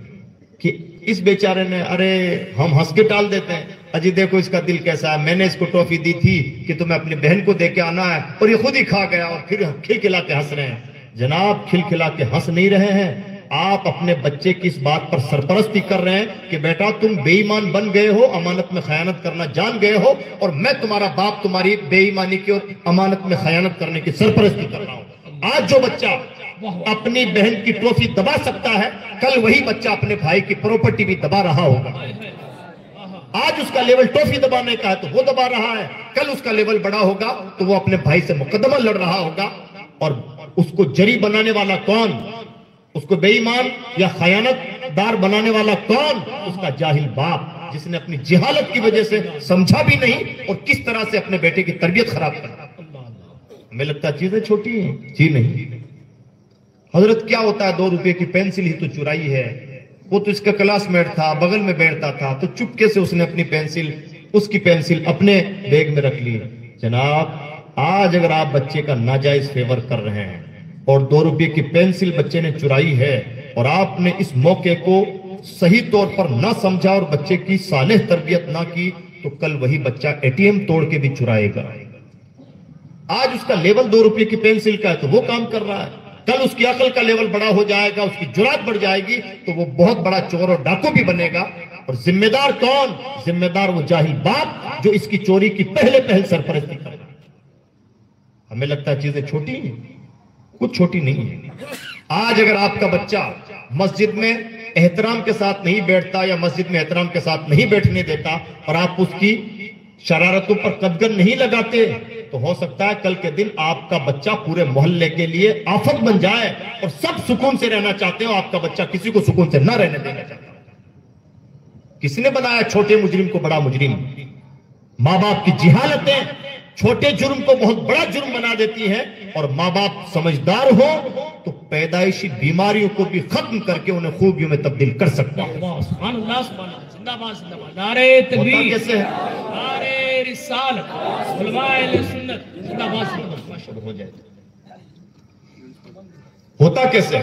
کہ اس بیچارے نے، ارے ہم ہنس کے ٹال دیتے ہیں، اجی دیکھو اس کا دل کیسا ہے، میں نے اس کو ٹافی دی تھی کہ تمہیں اپنی بہن کو دے کے آنا ہے اور یہ خود ہی کھا گیا، اور پھر کھلکھلا کے ہنس رہے ہیں۔ جناب کھلکھلا کے ہنس نہیں رہے ہیں، آپ اپنے بچے کی اس بات پر سرپرستی کر رہے ہیں کہ بیٹا تم بے ایمان بن گئے ہو، امانت میں خیانت کرنا جان گئے ہو، اور میں تمہارا باپ تمہاری بے ایمانی کی اور امانت میں خیانت کرنے کی سرپرستی کر رہا ہوں۔ آج جو بچہ اپنی بہن کی ٹرافی دبا سکتا ہے، کل وہی بچہ اپنے بھائی کی پراپرٹی بھی دبا رہا ہوگا۔ آج اس کا لیول ٹافی دبانے کا ہے تو وہ دبا رہا ہے، کل اس کا لیول بڑا ہوگا تو وہ اپنے بھائی سے مقدمہ لڑ رہا ہوگا، اور اس کو جری بنانے والا کون، اس کو بے ایمان یا خیانت دار بنانے والا کون؟ اس کا جاہل باپ، جس نے اپنی جہالت کی وجہ سے سمجھا بھی نہیں اور کس طرح سے اپنے بیٹے کی تربیت خراب کر۔ ہمیں لگتا ہے چیزیں چھوٹی ہیں، جی نہیں حضرت، کیا ہوتا ہے 2 روپے کی پینسل ہی تو چرائی ہے، وہ تو اس کا کلاس میٹ تھا، بغل میں بیٹھتا تھا، تو چپکے سے اس نے اپنی پینسل، اس کی پینسل اپنے بیگ میں رکھ لی۔ جناب آج اگر آپ بچے کا ناجائز فیور کر رہے ہیں اور 2 روپے کی پینسل بچے نے چرائی ہے اور آپ نے اس موقع کو صحیح طور پر نہ سمجھا اور بچے کی صالح تربیت نہ کی، تو کل وہی بچہ ATM توڑ کے بھی چرائے گا۔ آج اس کا لیول 2 روپے کی پینسل کا ہے تو وہ کام کر رہا ہے، کل اس کی عقل کا لیول بڑا ہو جائے گا، اس کی جرات بڑھ جائے گی تو وہ بہت بڑا چور اور ڈاکو بھی بنے گا۔ اور ذمہ دار کون؟ ذمہ دار وہ جاہل باپ جو اس کی چوری کی پہل سرپرستی کر رہا ہے۔ ہمیں لگتا ہے چیزیں چھوٹی ہیں، کچھ چھوٹی نہیں ہے۔ آج اگر آپ کا بچہ مسجد میں احترام کے ساتھ نہیں بیٹھتا یا مسجد میں احترام کے ساتھ نہیں بیٹھنے دیتا اور آپ اس کی شرارتوں پر قدغن نہیں لگاتے، تو ہو سکتا ہے کل کے دن آپ کا بچہ پورے محلے کے لیے آفت بن جائے اور سب سکون سے رہنا چاہتے ہیں، آپ کا بچہ کسی کو سکون سے نہ رہنے دینا چاہتا۔ کس نے بنایا چھوٹے مجرم کو بڑا مجرم؟ ماں باپ کی جہالتیں چھوٹے جرم کو بہت بڑا جرم بنا دیتی ہیں، اور ماں باپ سمجھدار ہو تو پیدائشی بیماریوں کو بھی ختم کر کے انہیں خوبیوں میں تبدیل کر سکتا ہے۔ سبحان اللہ سبحان اللہ، زندہ باد زندہ باد، نعرہ تکبیر، کیسے ہے؟ نعرہ رسالت، علماء اہل سنت، زندہ باد زندہ باد، ماشاءاللہ ہو جائے۔ ہوتا کیسے؟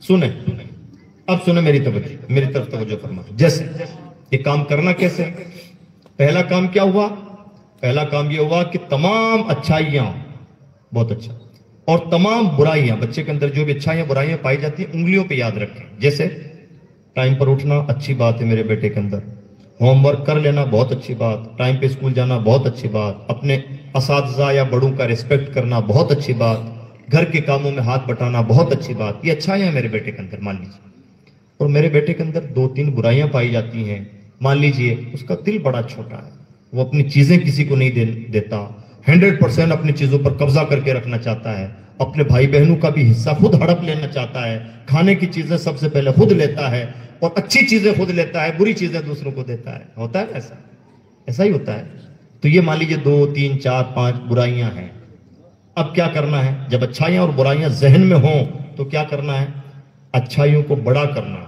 سنیں، اب سنیں میری طرف توجہ فرمائیں۔ جیسے یہ کام کرنا کیسے؟ پہلا کام کیا ہوا؟ پہلا کام یہ ہوا کہ تمام اچھائیاں، بہت اچھا، اور تمام برائیاں، بچے کے اندر جو بھی اچھائیاں برائیاں پائی جاتی ہیں انگلیوں پہ یاد رکھیں۔ جیسے ٹائم پر اٹھنا اچھی بات ہے میرے بیٹے کے اندر، ہوم ورک کر لینا بہت اچھی بات، ٹائم پہ اسکول جانا بہت اچھی بات، اپنے اساتذہ یا بڑوں کا ریسپیکٹ کرنا بہت اچھی بات، گھر کے کاموں میں ہاتھ بٹانا بہت اچھی بات، یہ اچھائیاں ہیں میرے بیٹے کے اندر مان لیجیے۔ اور میرے بیٹے کے اندر 2-3 برائیاں پائی جاتی ہیں، مان لیجیے اس کا دل بڑا چھوٹا ہے، وہ اپنی چیزیں کسی کو نہیں دیتا، 100% اپنی چیزوں پر قبضہ کر کے رکھنا چاہتا ہے، اپنے بھائی بہنوں کا بھی حصہ خود ہڑپ لینا چاہتا ہے، کھانے کی چیزیں سب سے پہلے خود لیتا ہے اور اچھی چیزیں خود لیتا ہے، بری چیزیں دوسروں کو دیتا ہے۔ ہوتا ہے ایسا؟ ایسا ہی ہوتا ہے۔ تو یہ مان لیجیے 2 3 4 5 برائیاں ہیں۔ اب کیا کرنا ہے؟ جب اچھائیاں اور برائیاں ذہن میں ہوں تو کیا کرنا ہے؟ اچھائیوں کو بڑا کرنا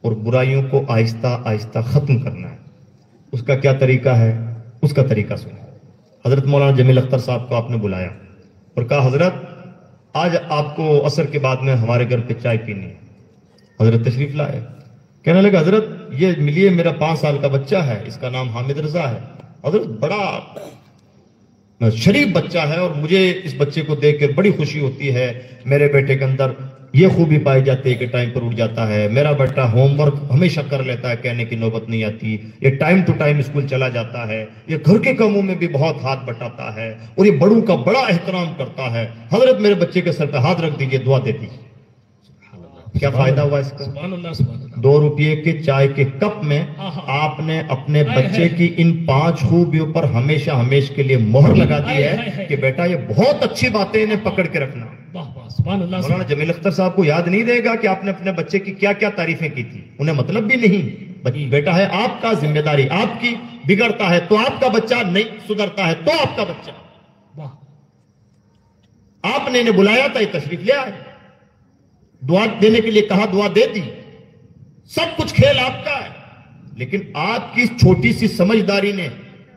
اور برائیوں کو آہستہ آہستہ ختم کرنا ہے۔ اس کا کیا طریقہ ہے؟ اس کا طریقہ سنیں۔ حضرت مولانا جمیل اختر صاحب کو آپ نے بلایا اور کہا حضرت آج آپ کو عصر کے بعد میں ہمارے گھر پہ چائے پینی ہے۔ حضرت تشریف لائے، کہنے لگا حضرت یہ ملیے، میرا 5 سال کا بچہ ہے، اس کا نام حامد رضا ہے، حضرت بڑا شریف بچہ ہے اور مجھے اس بچے کو دیکھ کر بڑی خوشی ہوتی ہے، میرے بیٹے کے اندر یہ خوبی پائی جاتی ہے کہ ٹائم پر اٹھ جاتا ہے، میرا بیٹا ہوم ورک ہمیشہ کر لیتا ہے، کہنے کی نوبت نہیں آتی، یہ ٹائم ٹو ٹائم اسکول چلا جاتا ہے، یہ گھر کے کاموں میں بھی بہت ہاتھ بٹاتا ہے اور یہ بڑوں کا بڑا احترام کرتا ہے۔ حضرت میرے بچے کے سر پہ ہاتھ رکھ دیجئے، دعا دے دیجئے۔ کیا فائدہ ہوا اس کا؟ سبحان اللہ سبحان اللہ۔ 2 روپے کے چائے کے کپ میں آپ نے اپنے بچے کی ان 5 خوبیوں پر ہمیشہ ہمیشہ کے لیے مہر لگا دی ہے کہ بیٹا یہ بہت اچھی باتیں انہیں پکڑ کے رکھنا۔ سبحان اللہ۔ مولانا جمیل اختر صاحب کو یاد نہیں رہے گا کہ آپ نے اپنے بچے کی کیا کیا تعریفیں کی تھی، انہیں مطلب بھی نہیں۔ بیٹا ہے آپ کا، ذمہ داری آپ کی، بگڑتا ہے تو آپ کا بچہ، نہیں سدھرتا ہے تو آپ کا بچہ۔ آپ نے انہیں بلایا تھا، یہ تشریف لے آئے، دعا دینے کے لیے کہا، دعا دے دی، سب کچھ کھیل آپ کا ہے، لیکن آپ کی اس چھوٹی سی سمجھداری نے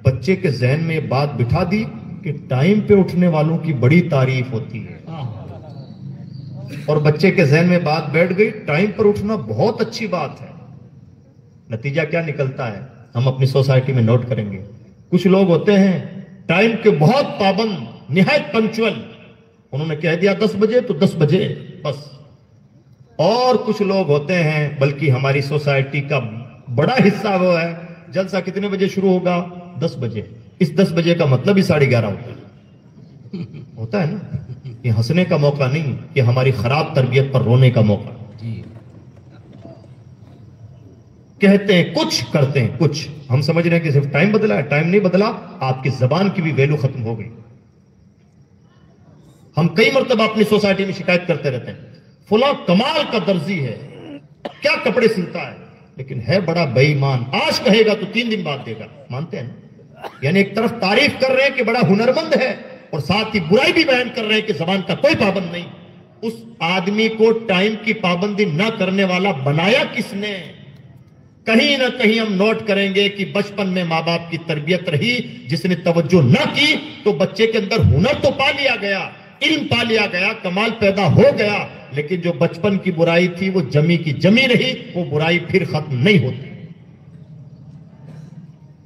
بچے کے ذہن میں یہ بات بٹھا دی کہ ٹائم پہ اٹھنے والوں کی بڑی تعریف ہوتی ہے، اور بچے کے ذہن میں بات بیٹھ گئی، ٹائم پر اٹھنا بہت اچھی بات ہے۔ نتیجہ کیا نکلتا ہے؟ ہم اپنی سوسائٹی میں نوٹ کریں گے، کچھ لوگ ہوتے ہیں ٹائم کے بہت پابند، نہایت پنکچول، انہوں نے کہہ دیا 10 بجے تو 10 بجے بس۔ اور کچھ لوگ ہوتے ہیں، بلکہ ہماری سوسائٹی کا بڑا حصہ وہ ہے، جلسہ کتنے بجے شروع ہوگا؟ 10 بجے۔ اس 10 بجے کا مطلب ہی 11:30 ہوتا ہے نا۔ یہ ہنسنے کا موقع نہیں، یہ ہماری خراب تربیت پر رونے کا موقع۔ کہتے ہیں کچھ، کرتے ہیں کچھ. ہم سمجھ رہے ہیں کہ صرف ٹائم بدلا ہے. ٹائم نہیں بدلا، آپ کی زبان کی بھی ویلو ختم ہو گئی. ہم کئی مرتبہ اپنی سوسائٹی میں شکایت کرتے رہتے ہیں، فلاں کمال کا درزی ہے، کیا کپڑے سلتا ہے، لیکن ہے بڑا بے ایمان. آج کہے گا تو 3 دن بعد دے گا. مانتے ہیں نا؟ یعنی ایک طرف تعریف کر رہے ہیں کہ بڑا ہنرمند ہے، اور ساتھ ہی برائی بھی بیان کر رہے ہیں کہ زبان کا کوئی پابند نہیں. اس آدمی کو ٹائم کی پابندی نہ کرنے والا بنایا کس نے؟ کہیں نہ کہیں ہم نوٹ کریں گے کہ بچپن میں ماں باپ کی تربیت رہی، جس نے توجہ نہ کی تو بچے کے اندر ہنر تو پا لیا گیا، علم پا لیا گیا، کمال پیدا ہو گیا، لیکن جو بچپن کی برائی تھی وہ جمی کی جمی رہی، وہ برائی پھر ختم نہیں ہوتی.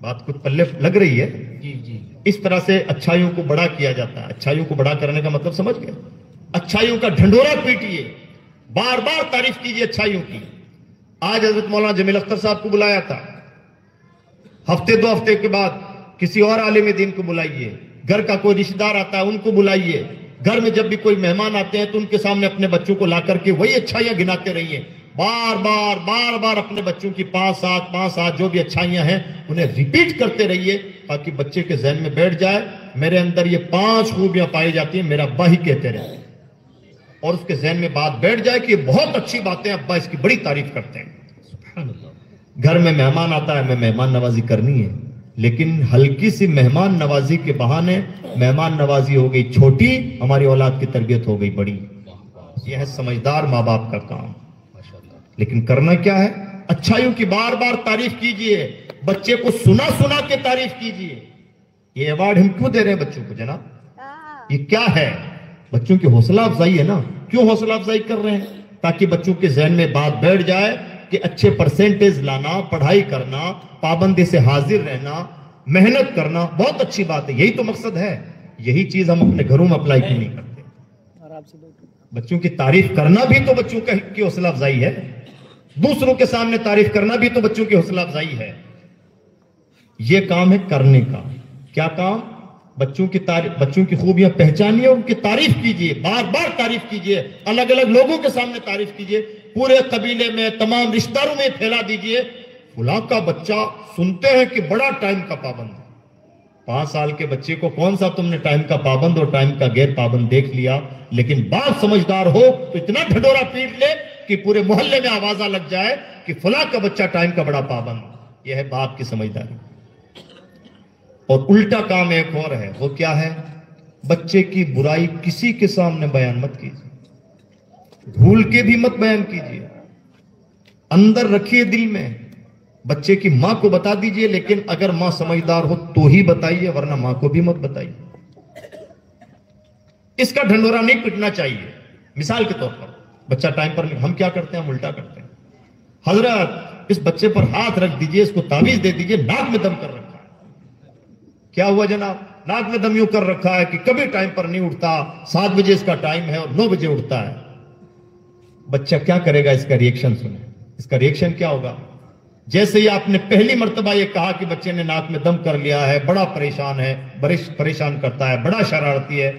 بات کچھ پلے لگ رہی ہے؟ جی جی. اس طرح سے اچھائیوں کو بڑا کیا جاتا ہے. اچھائیوں کو بڑا کرنے کا مطلب سمجھ گئے؟ اچھائیوں کا ڈھنڈورا پیٹیے، بار بار تعریف کیجیے اچھائیوں کی. آج حضرت مولانا جمیل اختر صاحب کو بلایا تھا، ہفتے 2 ہفتے کے بعد کسی اور عالم دین کو بلائیے، گھر کا کوئی رشتہ دار آتا ہے ان کو بلائیے. گھر میں جب بھی کوئی مہمان آتے ہیں تو ان کے سامنے اپنے بچوں کو لا کر کے وہی اچھائیاں گناتے رہیے. بار بار اپنے بچوں کی 5-7 جو بھی اچھائیاں ہیں انہیں ریپیٹ کرتے رہیے، تاکہ بچے کے ذہن میں بیٹھ جائے میرے اندر یہ 5 خوبیاں پائی جاتی ہیں، میرا ابا ہی کہتے رہے، اور اس کے ذہن میں بات بیٹھ جائے کہ یہ بہت اچھی باتیں، ابا اس کی بڑی تعریف کرتے ہیں. سبحان اللہ. گھر میں مہمان آتا ہے، میں مہمان نوازی کرنی ہے، لیکن ہلکی سی مہمان نوازی کے بہانے مہمان نوازی ہو گئی چھوٹی، ہماری اولاد کی تربیت ہو گئی بڑی. یہ ہے سمجھدار ماں باپ کا کام. لیکن کرنا کیا ہے؟ اچھائیوں کی بار بار تعریف کیجئے، بچے کو سنا سنا کے تعریف کیجئے. یہ ایوارڈ ہم کیوں دے رہے ہیں بچوں کو جناب؟ یہ کیا ہے؟ بچوں کی حوصلہ افزائی ہے نا. کیوں حوصلہ افزائی کر رہے ہیں؟ تاکہ بچوں کے ذہن میں بات بیٹھ جائے کہ اچھے پرسنٹیج لانا، پڑھائی کرنا، پابندی سے حاضر رہنا، محنت کرنا بہت اچھی بات ہے. یہی تو مقصد ہے. یہی چیز ہم اپنے گھروں میں اپلائی کیوں نہیں کرتے؟ بچوں کی تعریف کرنا بھی تو بچوں کی حوصلہ افزائی ہے، دوسروں کے سامنے تعریف کرنا بھی تو بچوں کی حوصلہ افزائی ہے. یہ کام ہے کرنے کا. کیا کام؟ بچوں کی خوبیاں پہچانیے، ان کی تعریف کیجیے، بار بار تعریف کیجیے، الگ الگ لوگوں کے سامنے تعریف کیجیے، پورے قبیلے میں تمام رشتہ داروں میں پھیلا دیجیے. فلاں کا بچہ سنتے ہیں کہ بڑا ٹائم کا پابند ہے. 5 سال کے بچے کو کون سا تم نے ٹائم کا پابند اور ٹائم کا غیر پابند دیکھ لیا، لیکن بات سمجھدار ہو تو اتنا ڈھڈورا پیٹ لے کہ پورے محلے میں آوازہ لگ جائے کہ فلاں کا بچہ ٹائم کا بڑا پابند. یہ ہے باپ کی سمجھداری. اور الٹا کام ایک اور ہے، وہ کیا ہے؟ بچے کی برائی کسی کے سامنے بیان مت کیجیے، بھول کے بھی مت بیان کیجیے، اندر رکھیے دل میں. بچے کی ماں کو بتا دیجئے، لیکن اگر ماں سمجھدار ہو تو ہی بتائیے، ورنہ ماں کو بھی مت بتائیے. اس کا ڈھنڈورا نہیں پٹنا چاہیے. مثال کے طور پر بچہ ٹائم پر نہیں، ہم کیا کرتے ہیں؟ ہم الٹا کرتے ہیں. حضرت اس بچے پر ہاتھ رکھ دیجئے، اس کو تعویذ دے دیجئے، ناک میں دم کر رکھا ہے. کیا ہوا جناب؟ ناک میں دم یوں کر رکھا ہے کہ کبھی ٹائم پر نہیں اٹھتا، 7 بجے اس کا ٹائم ہے اور 9 بجے اٹھتا ہے. بچہ کیا کرے گا؟ اس کا ریئیکشن سنیں. اس کا ریئیکشن کیا ہوگا؟ جیسے ہی آپ نے پہلی مرتبہ یہ کہا کہ بچے نے ناک میں دم کر لیا ہے، بڑا پریشان ہے، پریشان کرتا ہے، بڑا شرارتی ہے،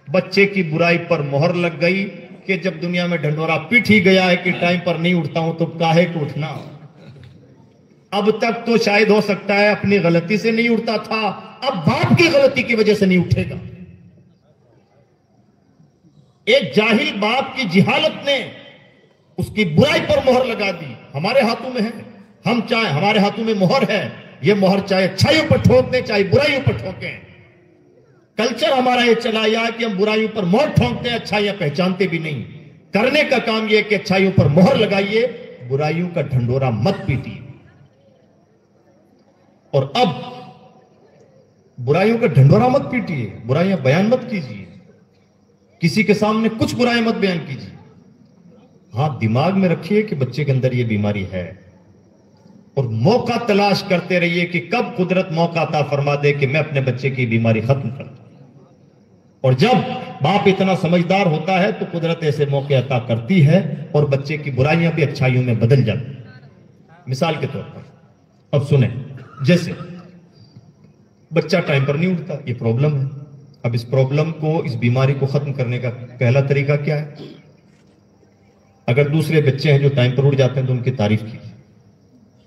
بچے کی برائی پر مہر لگ گئی کہ جب دنیا میں ڈھنڈورا پیٹ ہی گیا ہے کہ ٹائم پر نہیں اٹھتا ہوں تو کاہے کو اٹھنا. اب تک تو شاید ہو سکتا ہے اپنی غلطی سے نہیں اٹھتا تھا، اب باپ کی غلطی کی وجہ سے نہیں اٹھے گا. ایک جاہل باپ کی جہالت نے اس کی برائی پر مہر لگا دی. ہمارے ہاتھوں میں ہے، ہم چاہے، ہمارے ہاتھوں میں مہر ہے. یہ مہر چاہے اچھائیوں پر ٹھونک دیں چاہے برائیوں پر ٹھونکیں. کلچر ہمارا یہ چلایا ہے کہ ہم برائیوں پر مہر ٹھونکتے ہیں، اچھائیاں پہچانتے بھی نہیں. کرنے کا کام یہ ہے کہ اچھائیوں پر مہر لگائیے، برائیوں کا ڈھنڈورا مت پیٹیے. اور اب برائیوں کا ڈھنڈورا مت پیٹیے، برائیاں بیان مت کیجیے، کسی کے سامنے کچھ برائیاں مت بیان کیجیے. ہاں دماغ میں رکھیے کہ بچے کے اندر یہ بیماری ہے، اور موقع تلاش کرتے رہیے کہ کب قدرت موقع عطا فرما دے کہ میں اپنے بچے کی بیماری ختم کر دوں. اور جب باپ اتنا سمجھدار ہوتا ہے تو قدرت ایسے موقع عطا کرتی ہے اور بچے کی برائیاں بھی اچھائیوں میں بدل جاتی ہیں. مثال کے طور پر اب سنیں، جیسے بچہ ٹائم پر نہیں اٹھتا، یہ پرابلم ہے. اب اس پرابلم کو، اس بیماری کو ختم کرنے کا پہلا طریقہ کیا ہے؟ اگر دوسرے بچے ہیں جو ٹائم پر اٹھ جاتے ہیں تو ان کی تعریف کیجیے.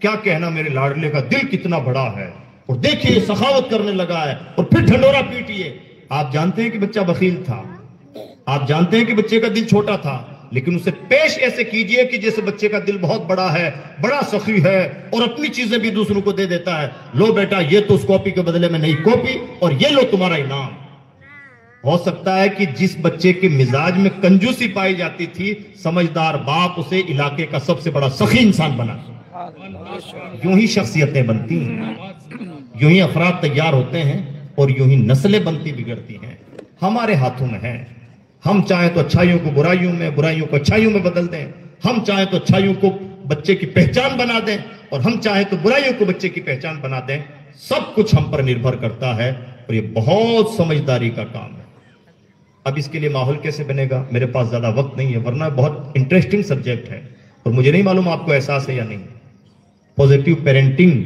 کیا کہنا میرے لاڈلے کا دل کتنا بڑا ہے، اور دیکھیے سخاوت کرنے لگا ہے، اور پھر ڈھنڈورا پیٹیے۔ آپ جانتے ہیں کہ بچہ بخیل تھا، آپ جانتے ہیں کہ بچے کا دل چھوٹا تھا، لیکن اسے پیش ایسے کیجئے کہ جیسے بچے کا دل بہت بڑا ہے، بڑا سخی ہے، اور اپنی چیزیں بھی دوسروں کو دے دیتا ہے۔ لو بیٹا، یہ تو اس کاپی کے بدلے میں نئی کاپی، اور یہ لو تمہارا انعام۔ ہو سکتا ہے کہ جس بچے کے مزاج میں کنجوسی پائی جاتی تھی، سمجھدار باپ اسے علاقے کا سب سے بڑا سخی انسان بنا۔ یوں ہی شخصیتیں بنتی ہیں، یوں ہی افراد تیار ہوتے ہیں، اور یوں ہی نسلیں بنتی بگڑتی ہیں۔ ہمارے ہاتھوں میں ہے، ہم چاہیں تو اچھائیوں کو برائیوں میں، برائیوں کو اچھائیوں میں بدل دیں، ہم چاہیں تو اچھائیوں کو بچے کی پہچان بنا دیں، اور ہم چاہیں تو برائیوں کو بچے کی پہچان بنا دیں۔ سب کچھ ہم پر نربھر کرتا ہے، اور یہ بہت سمجھداری کا کام ہے۔ اب اس کے لیے ماحول کیسے بنے گا؟ میرے پاس زیادہ وقت نہیں ہے، ورنہ بہت انٹرسٹنگ سبجیکٹ ہے، اور مجھے نہیں معلوم آپ کو احساس ہے یا نہیں۔ پوزیٹیو پیرنٹنگ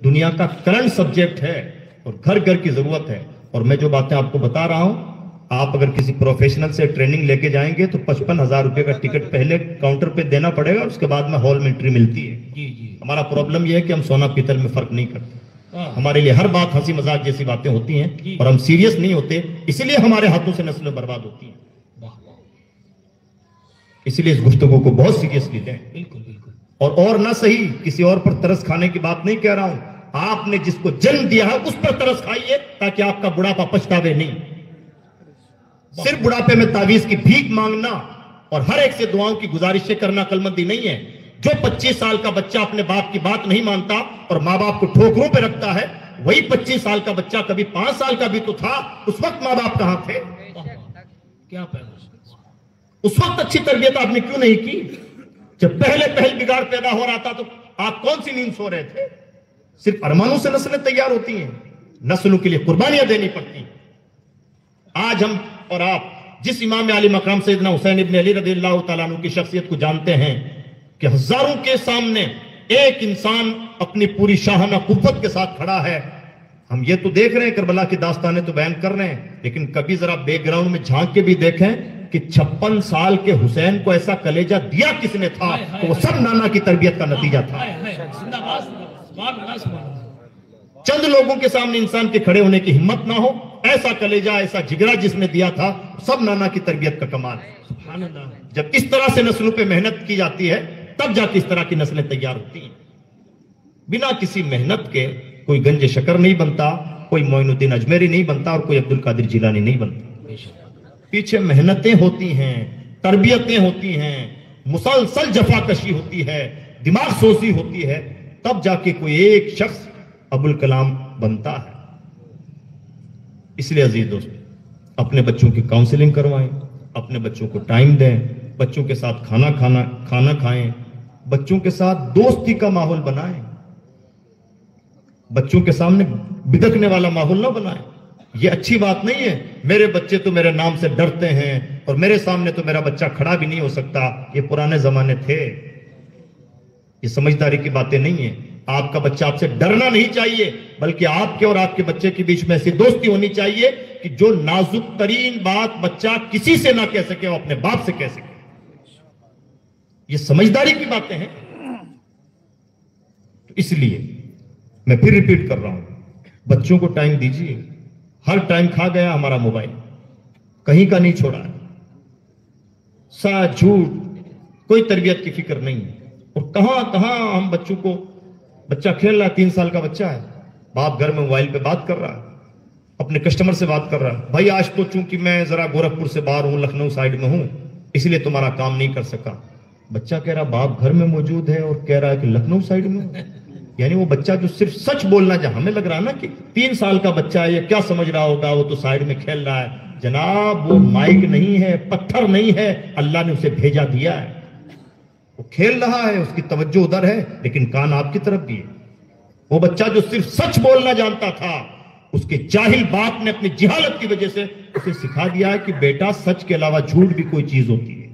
دنیا کا کرنٹ سبجیکٹ ہے، اور گھر گھر کی ضرورت ہے۔ اور میں جو باتیں آپ کو بتا رہا ہوں، آپ اگر کسی پروفیشنل سے ٹریننگ لے کے جائیں گے تو 55,000 روپے کا ٹکٹ پہلے کاؤنٹر پہ دینا پڑے گا، اس کے بعد میں ہال میں انٹری ملتی ہے۔ ہمارا پرابلم یہ ہے کہ ہم سونا پیتل میں فرق نہیں کرتے، ہمارے لیے ہر بات ہنسی مذاق جیسی باتیں ہوتی ہیں، اور ہم سیریس نہیں ہوتے، اسی لیے ہمارے ہاتھوں سے نسلیں برباد ہوتی ہیں۔ اسی لیے اس گفتگو کو بہت سیریسلی لیں، اور نہ صحیح کسی اور پر ترس کھانے کی بات نہیں کہہ رہا ہوں۔ آپ نے جس کو جنم دیا ہے اس پر ترس کھائیے، تاکہ آپ کا بڑھاپا پچھتاوے نہیں۔ صرف بڑھاپے میں تعویذ کی بھیک مانگنا اور ہر ایک سے دعاؤں کی گزارشیں کرنا عقل مندی نہیں ہے۔ جو 25 سال کا بچہ اپنے باپ کی بات نہیں مانتا اور ماں باپ کو ٹھوکروں پہ رکھتا ہے، وہی 25 سال کا بچہ کبھی 5 سال کا بھی تو تھا، اس وقت ماں باپ کہاں تھے؟ کیا اس وقت اچھی تربیت آپ نے کیوں نہیں کی؟ جب پہل بگاڑ پیدا ہو رہا تھا تو آپ کون سی نیند سو رہے تھے؟ صرف ارمانوں سے نسلیں تیار ہوتی ہیں، نسلوں کے لیے قربانیاں دینی پڑتی ہیں۔ آج ہم اور آپ جس امام علی مقام سیدنا حسین ابن علی رضی اللہ تعالیٰ عنہ کی شخصیت کو جانتے ہیں کہ ہزاروں کے سامنے ایک انسان اپنی پوری شاہانہ قوت کے ساتھ کھڑا ہے۔ ہم یہ تو دیکھ رہے ہیں، کربلا کی داستانیں تو بیان کر رہے ہیں، لیکن کبھی ذرا بیک گراؤنڈ میں جھانک کے بھی دیکھیں کہ 56 سال کے حسین کو ایسا کلیجہ دیا کس نے تھا؟ تو وہ سب نانا کی تربیت کا نتیجہ تھا۔ چند لوگوں کے سامنے انسان کے کھڑے ہونے کی ہمت نہ ہو، ایسا کلیجہ، ایسا جگرا جس نے دیا تھا، سب نانا کی تربیت کا کمال ہے۔ جب اس طرح سے نسلوں پہ محنت کی جاتی ہے، تب جا کے اس طرح کی نسلیں تیار ہوتی ہیں۔ بنا کسی محنت کے کوئی گنج شکر نہیں بنتا، کوئی معین الدین اجمیری نہیں بنتا، اور کوئی عبد القادر جیلانی نہیں بنتا۔ پیچھے محنتیں ہوتی ہیں، تربیتیں ہوتی ہیں، مسلسل جفا کشی ہوتی ہے، دماغ سوزی ہوتی ہے، تب جا کے کوئی ایک شخص ابوالکلام بنتا ہے۔ اس لیے عزیز دوست، اپنے بچوں کی کاؤنسلنگ کروائیں، اپنے بچوں کو ٹائم دیں، بچوں کے ساتھ کھانا کھائیں، بچوں کے ساتھ دوستی کا ماحول بنائیں، بچوں کے سامنے بدکنے والا ماحول نہ بنائیں۔ یہ اچھی بات نہیں ہے، میرے بچے تو میرے نام سے ڈرتے ہیں اور میرے سامنے تو میرا بچہ کھڑا بھی نہیں ہو سکتا۔ یہ پرانے زمانے تھے، یہ سمجھداری کی باتیں نہیں ہیں۔ آپ کا بچہ آپ سے ڈرنا نہیں چاہیے، بلکہ آپ کے اور آپ کے بچے کے بیچ میں ایسی دوستی ہونی چاہیے کہ جو نازک ترین بات بچہ کسی سے نہ کہہ سکے وہ اپنے باپ سے کہہ سکے۔ یہ سمجھداری کی باتیں ہیں۔ تو اس لیے میں پھر ریپیٹ کر رہا ہوں، بچوں کو ٹائم دیجیے۔ ہر ٹائم کھا گیا ہمارا موبائل، کہیں کا نہیں چھوڑا ہے، سچ جھوٹ، کوئی تربیت کی فکر نہیں ہے۔ اور کہاں ہم بچوں کو، بچہ کھیل رہا ہے، 3 سال کا بچہ ہے، باپ گھر میں موبائل پہ بات کر رہا ہے، اپنے کسٹمر سے بات کر رہا ہے، بھائی آج تو چونکہ میں ذرا گورکھپور سے باہر ہوں، لکھنؤ سائیڈ میں ہوں، اس لیے تمہارا کام نہیں کر سکا۔ بچہ کہہ رہا باپ گھر میں موجود ہے اور کہہ رہا ہے کہ لکھنؤ سائیڈ میں ہوں۔ یعنی وہ بچہ جو صرف سچ بولنا چاہے، ہمیں لگ رہا نا کہ 3 سال کا بچہ ہے، یہ کیا سمجھ رہا ہوگا، وہ تو سائیڈ میں کھیل رہا ہے۔ جناب وہ مائک نہیں ہے، پتھر نہیں ہے، اللہ نے اسے بھیجا دیا ہے، وہ کھیل رہا ہے، اس کی توجہ ادھر ہے، لیکن کان آپ کی طرف بھی ہے۔ وہ بچہ جو صرف سچ بولنا جانتا تھا، اس کے جاہل باپ نے اپنی جہالت کی وجہ سے اسے سکھا دیا ہے کہ بیٹا سچ کے علاوہ جھوٹ بھی کوئی چیز ہوتی ہے۔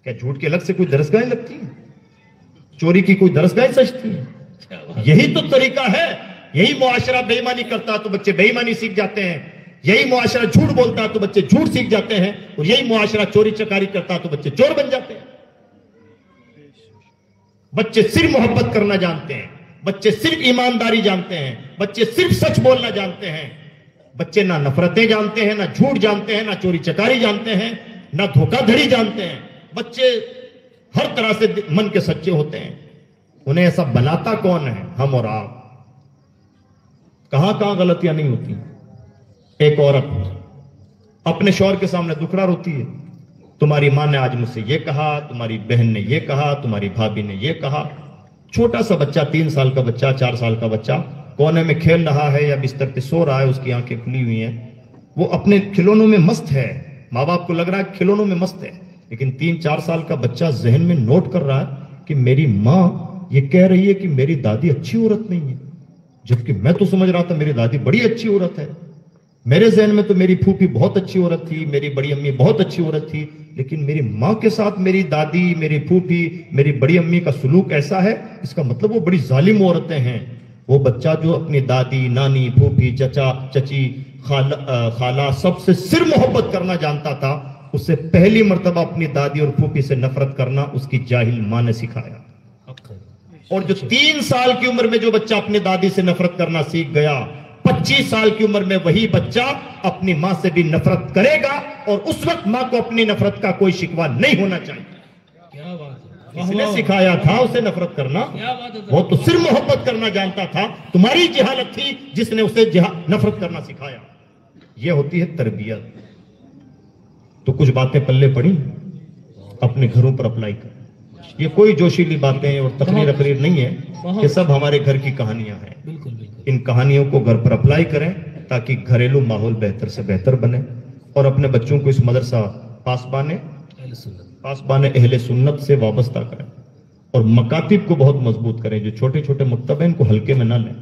کیا جھوٹ کے الگ سے کوئی درسگاہیں لگتی ہیں؟ چوری کی کوئی درسگاہیں سجتی ہیں؟ یہی تو طریقہ ہے۔ یہی معاشرہ بے ایمانی کرتا تو بچے بے ایمانی سیکھ جاتے ہیں، یہی معاشرہ جھوٹ بولتا تو بچے جھوٹ سیکھ جاتے ہیں، اور یہی معاشرہ چوری چکاری کرتا تو بچے چور بن جاتے ہیں۔ بچے صرف محبت کرنا جانتے ہیں، بچے صرف ایمانداری جانتے ہیں، بچے صرف سچ بولنا جانتے ہیں، بچے نہ نفرتیں جانتے ہیں، نہ جھوٹ جانتے ہیں، نہ چوری چکاری جانتے ہیں، نہ دھوکہ دھڑی جانتے ہیں۔ بچے ہر طرح سے من کے سچے ہوتے ہیں۔ انہیں ایسا بناتا کون ہے؟ ہم اور آپ۔ کہاں کہاں غلطیاں نہیں ہوتی۔ ایک عورت اپنے شوہر کے سامنے دکھڑا روتی ہے، تمہاری ماں نے آج مجھ سے یہ کہا، تمہاری بہن نے یہ کہا، تمہاری بھابھی نے یہ کہا۔ چھوٹا سا بچہ، 3 سال کا بچہ، 4 سال کا بچہ کونے میں کھیل رہا ہے یا بستر پہ سو رہا ہے، اس کی آنکھیں کھلی ہوئی ہیں، وہ اپنے کھلونوں میں مست ہے۔ ماں باپ کو لگ رہا ہے کھلونوں میں مست ہے، لیکن 3-4 سال کا بچہ ذہن میں نوٹ کر رہا ہے کہ میری ماں یہ کہہ رہی ہے کہ میری دادی اچھی عورت نہیں ہے، جبکہ میں تو سمجھ رہا تھا میری دادی بڑی اچھی عورت ہے۔ میرے ذہن میں تو میری پھوپھی بہت اچھی عورت تھی، میری بڑی امی بہت اچھی عورت تھی، لیکن میری ماں کے ساتھ میری دادی، میری پھوپھی، میری بڑی امی کا سلوک ایسا ہے، اس کا مطلب وہ بڑی ظالم عورتیں ہیں۔ وہ بچہ جو اپنی دادی، نانی، پھوپھی، چچا، چچی، خالہ سب سے صرف محبت کرنا جانتا تھا، اس سے پہلی مرتبہ اپنی دادی اور پھوپھی سے نفرت کرنا اس کی جاہل ماں نے سکھایا۔ اور جو 3 سال کی عمر میں جو بچہ اپنی دادی سے نفرت کرنا سیکھ گیا، 25 سال کی عمر میں وہی بچہ اپنی ماں سے بھی نفرت کرے گا، اور اس وقت ماں کو اپنی نفرت کا کوئی شکوہ نہیں ہونا چاہیے۔ کیا بات ہے، اس نے سکھایا تھا اسے نفرت کرنا، کیا بات ہے۔ وہ تو صرف محبت کرنا جانتا تھا، تمہاری جہالت تھی جس نے اسے نفرت کرنا سکھایا۔ یہ ہوتی ہے تربیت۔ تو کچھ باتیں پلے پڑی، اپنے گھروں پر اپلائی کر۔ یہ کوئی جوشیلی باتیں اور تقریر نہیں ہے، یہ سب ہمارے گھر کی کہانیاں ہیں۔ بالکل بالکل، ان کہانیوں کو گھر پر اپلائی کریں تاکہ گھریلو ماحول بہتر سے بہتر بنے، اور اپنے بچوں کو اس مدرسہ پاسبان اہل سنت سے وابستہ کریں، اور مکاتب کو بہت مضبوط کریں۔ جو چھوٹے چھوٹے مکتب ہیں ان کو ہلکے میں نہ لیں۔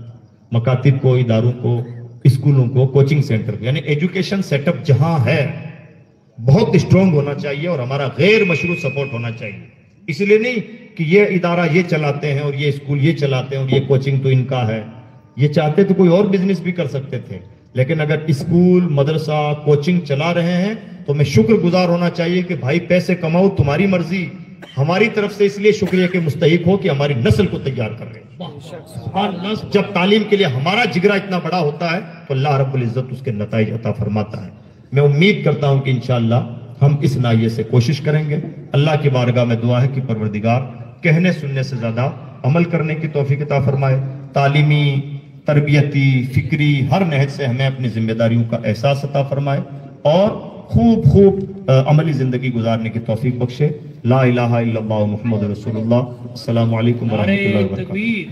مکاتب کو، اداروں کو، اسکولوں کو، کوچنگ سینٹر کو، یعنی ایجوکیشن سیٹ اپ جہاں ہے بہت اسٹرانگ ہونا چاہیے، اور ہمارا غیر مشروط سپورٹ ہونا چاہیے۔ اس لیے نہیں کہ یہ ادارہ یہ چلاتے ہیں اور یہ اسکول یہ چلاتے ہیں اور یہ کوچنگ تو ان کا ہے۔ یہ چاہتے تو کوئی اور بزنس بھی کر سکتے تھے، لیکن اگر اسکول، مدرسہ، کوچنگ چلا رہے ہیں تو میں شکر گزار ہونا چاہیے کہ بھائی پیسے کماؤ، تمہاری مرضی، ہماری طرف سے اس لیے شکریہ کے مستحق ہو کہ ہماری نسل کو تیار کر رہے ہیں۔ اور جب تعلیم کے لیے ہمارا جگرہ اتنا بڑا ہوتا ہے تو اللہ رب العزت اس کے نتائج عطا فرماتا ہے۔ میں امید کرتا ہوں کہ انشاءاللہ ہم اس ناحیے سے کوشش کریں گے۔ اللہ کی بارگاہ میں دعا ہے کہ پروردگار کہنے سننے سے زیادہ عمل کرنے کی توفیق عطا فرمائے۔ تعلیمی، تربیتی، فکری ہر نہج سے ہمیں اپنی ذمہ داریوں کا احساس عطا فرمائے، اور خوب عملی زندگی گزارنے کی توفیق بخشے۔ لا الہ الا اللہ محمد رسول اللہ۔ السلام علیکم ورحمۃ اللہ نعرہ وبرکاتہ۔ تکبیر۔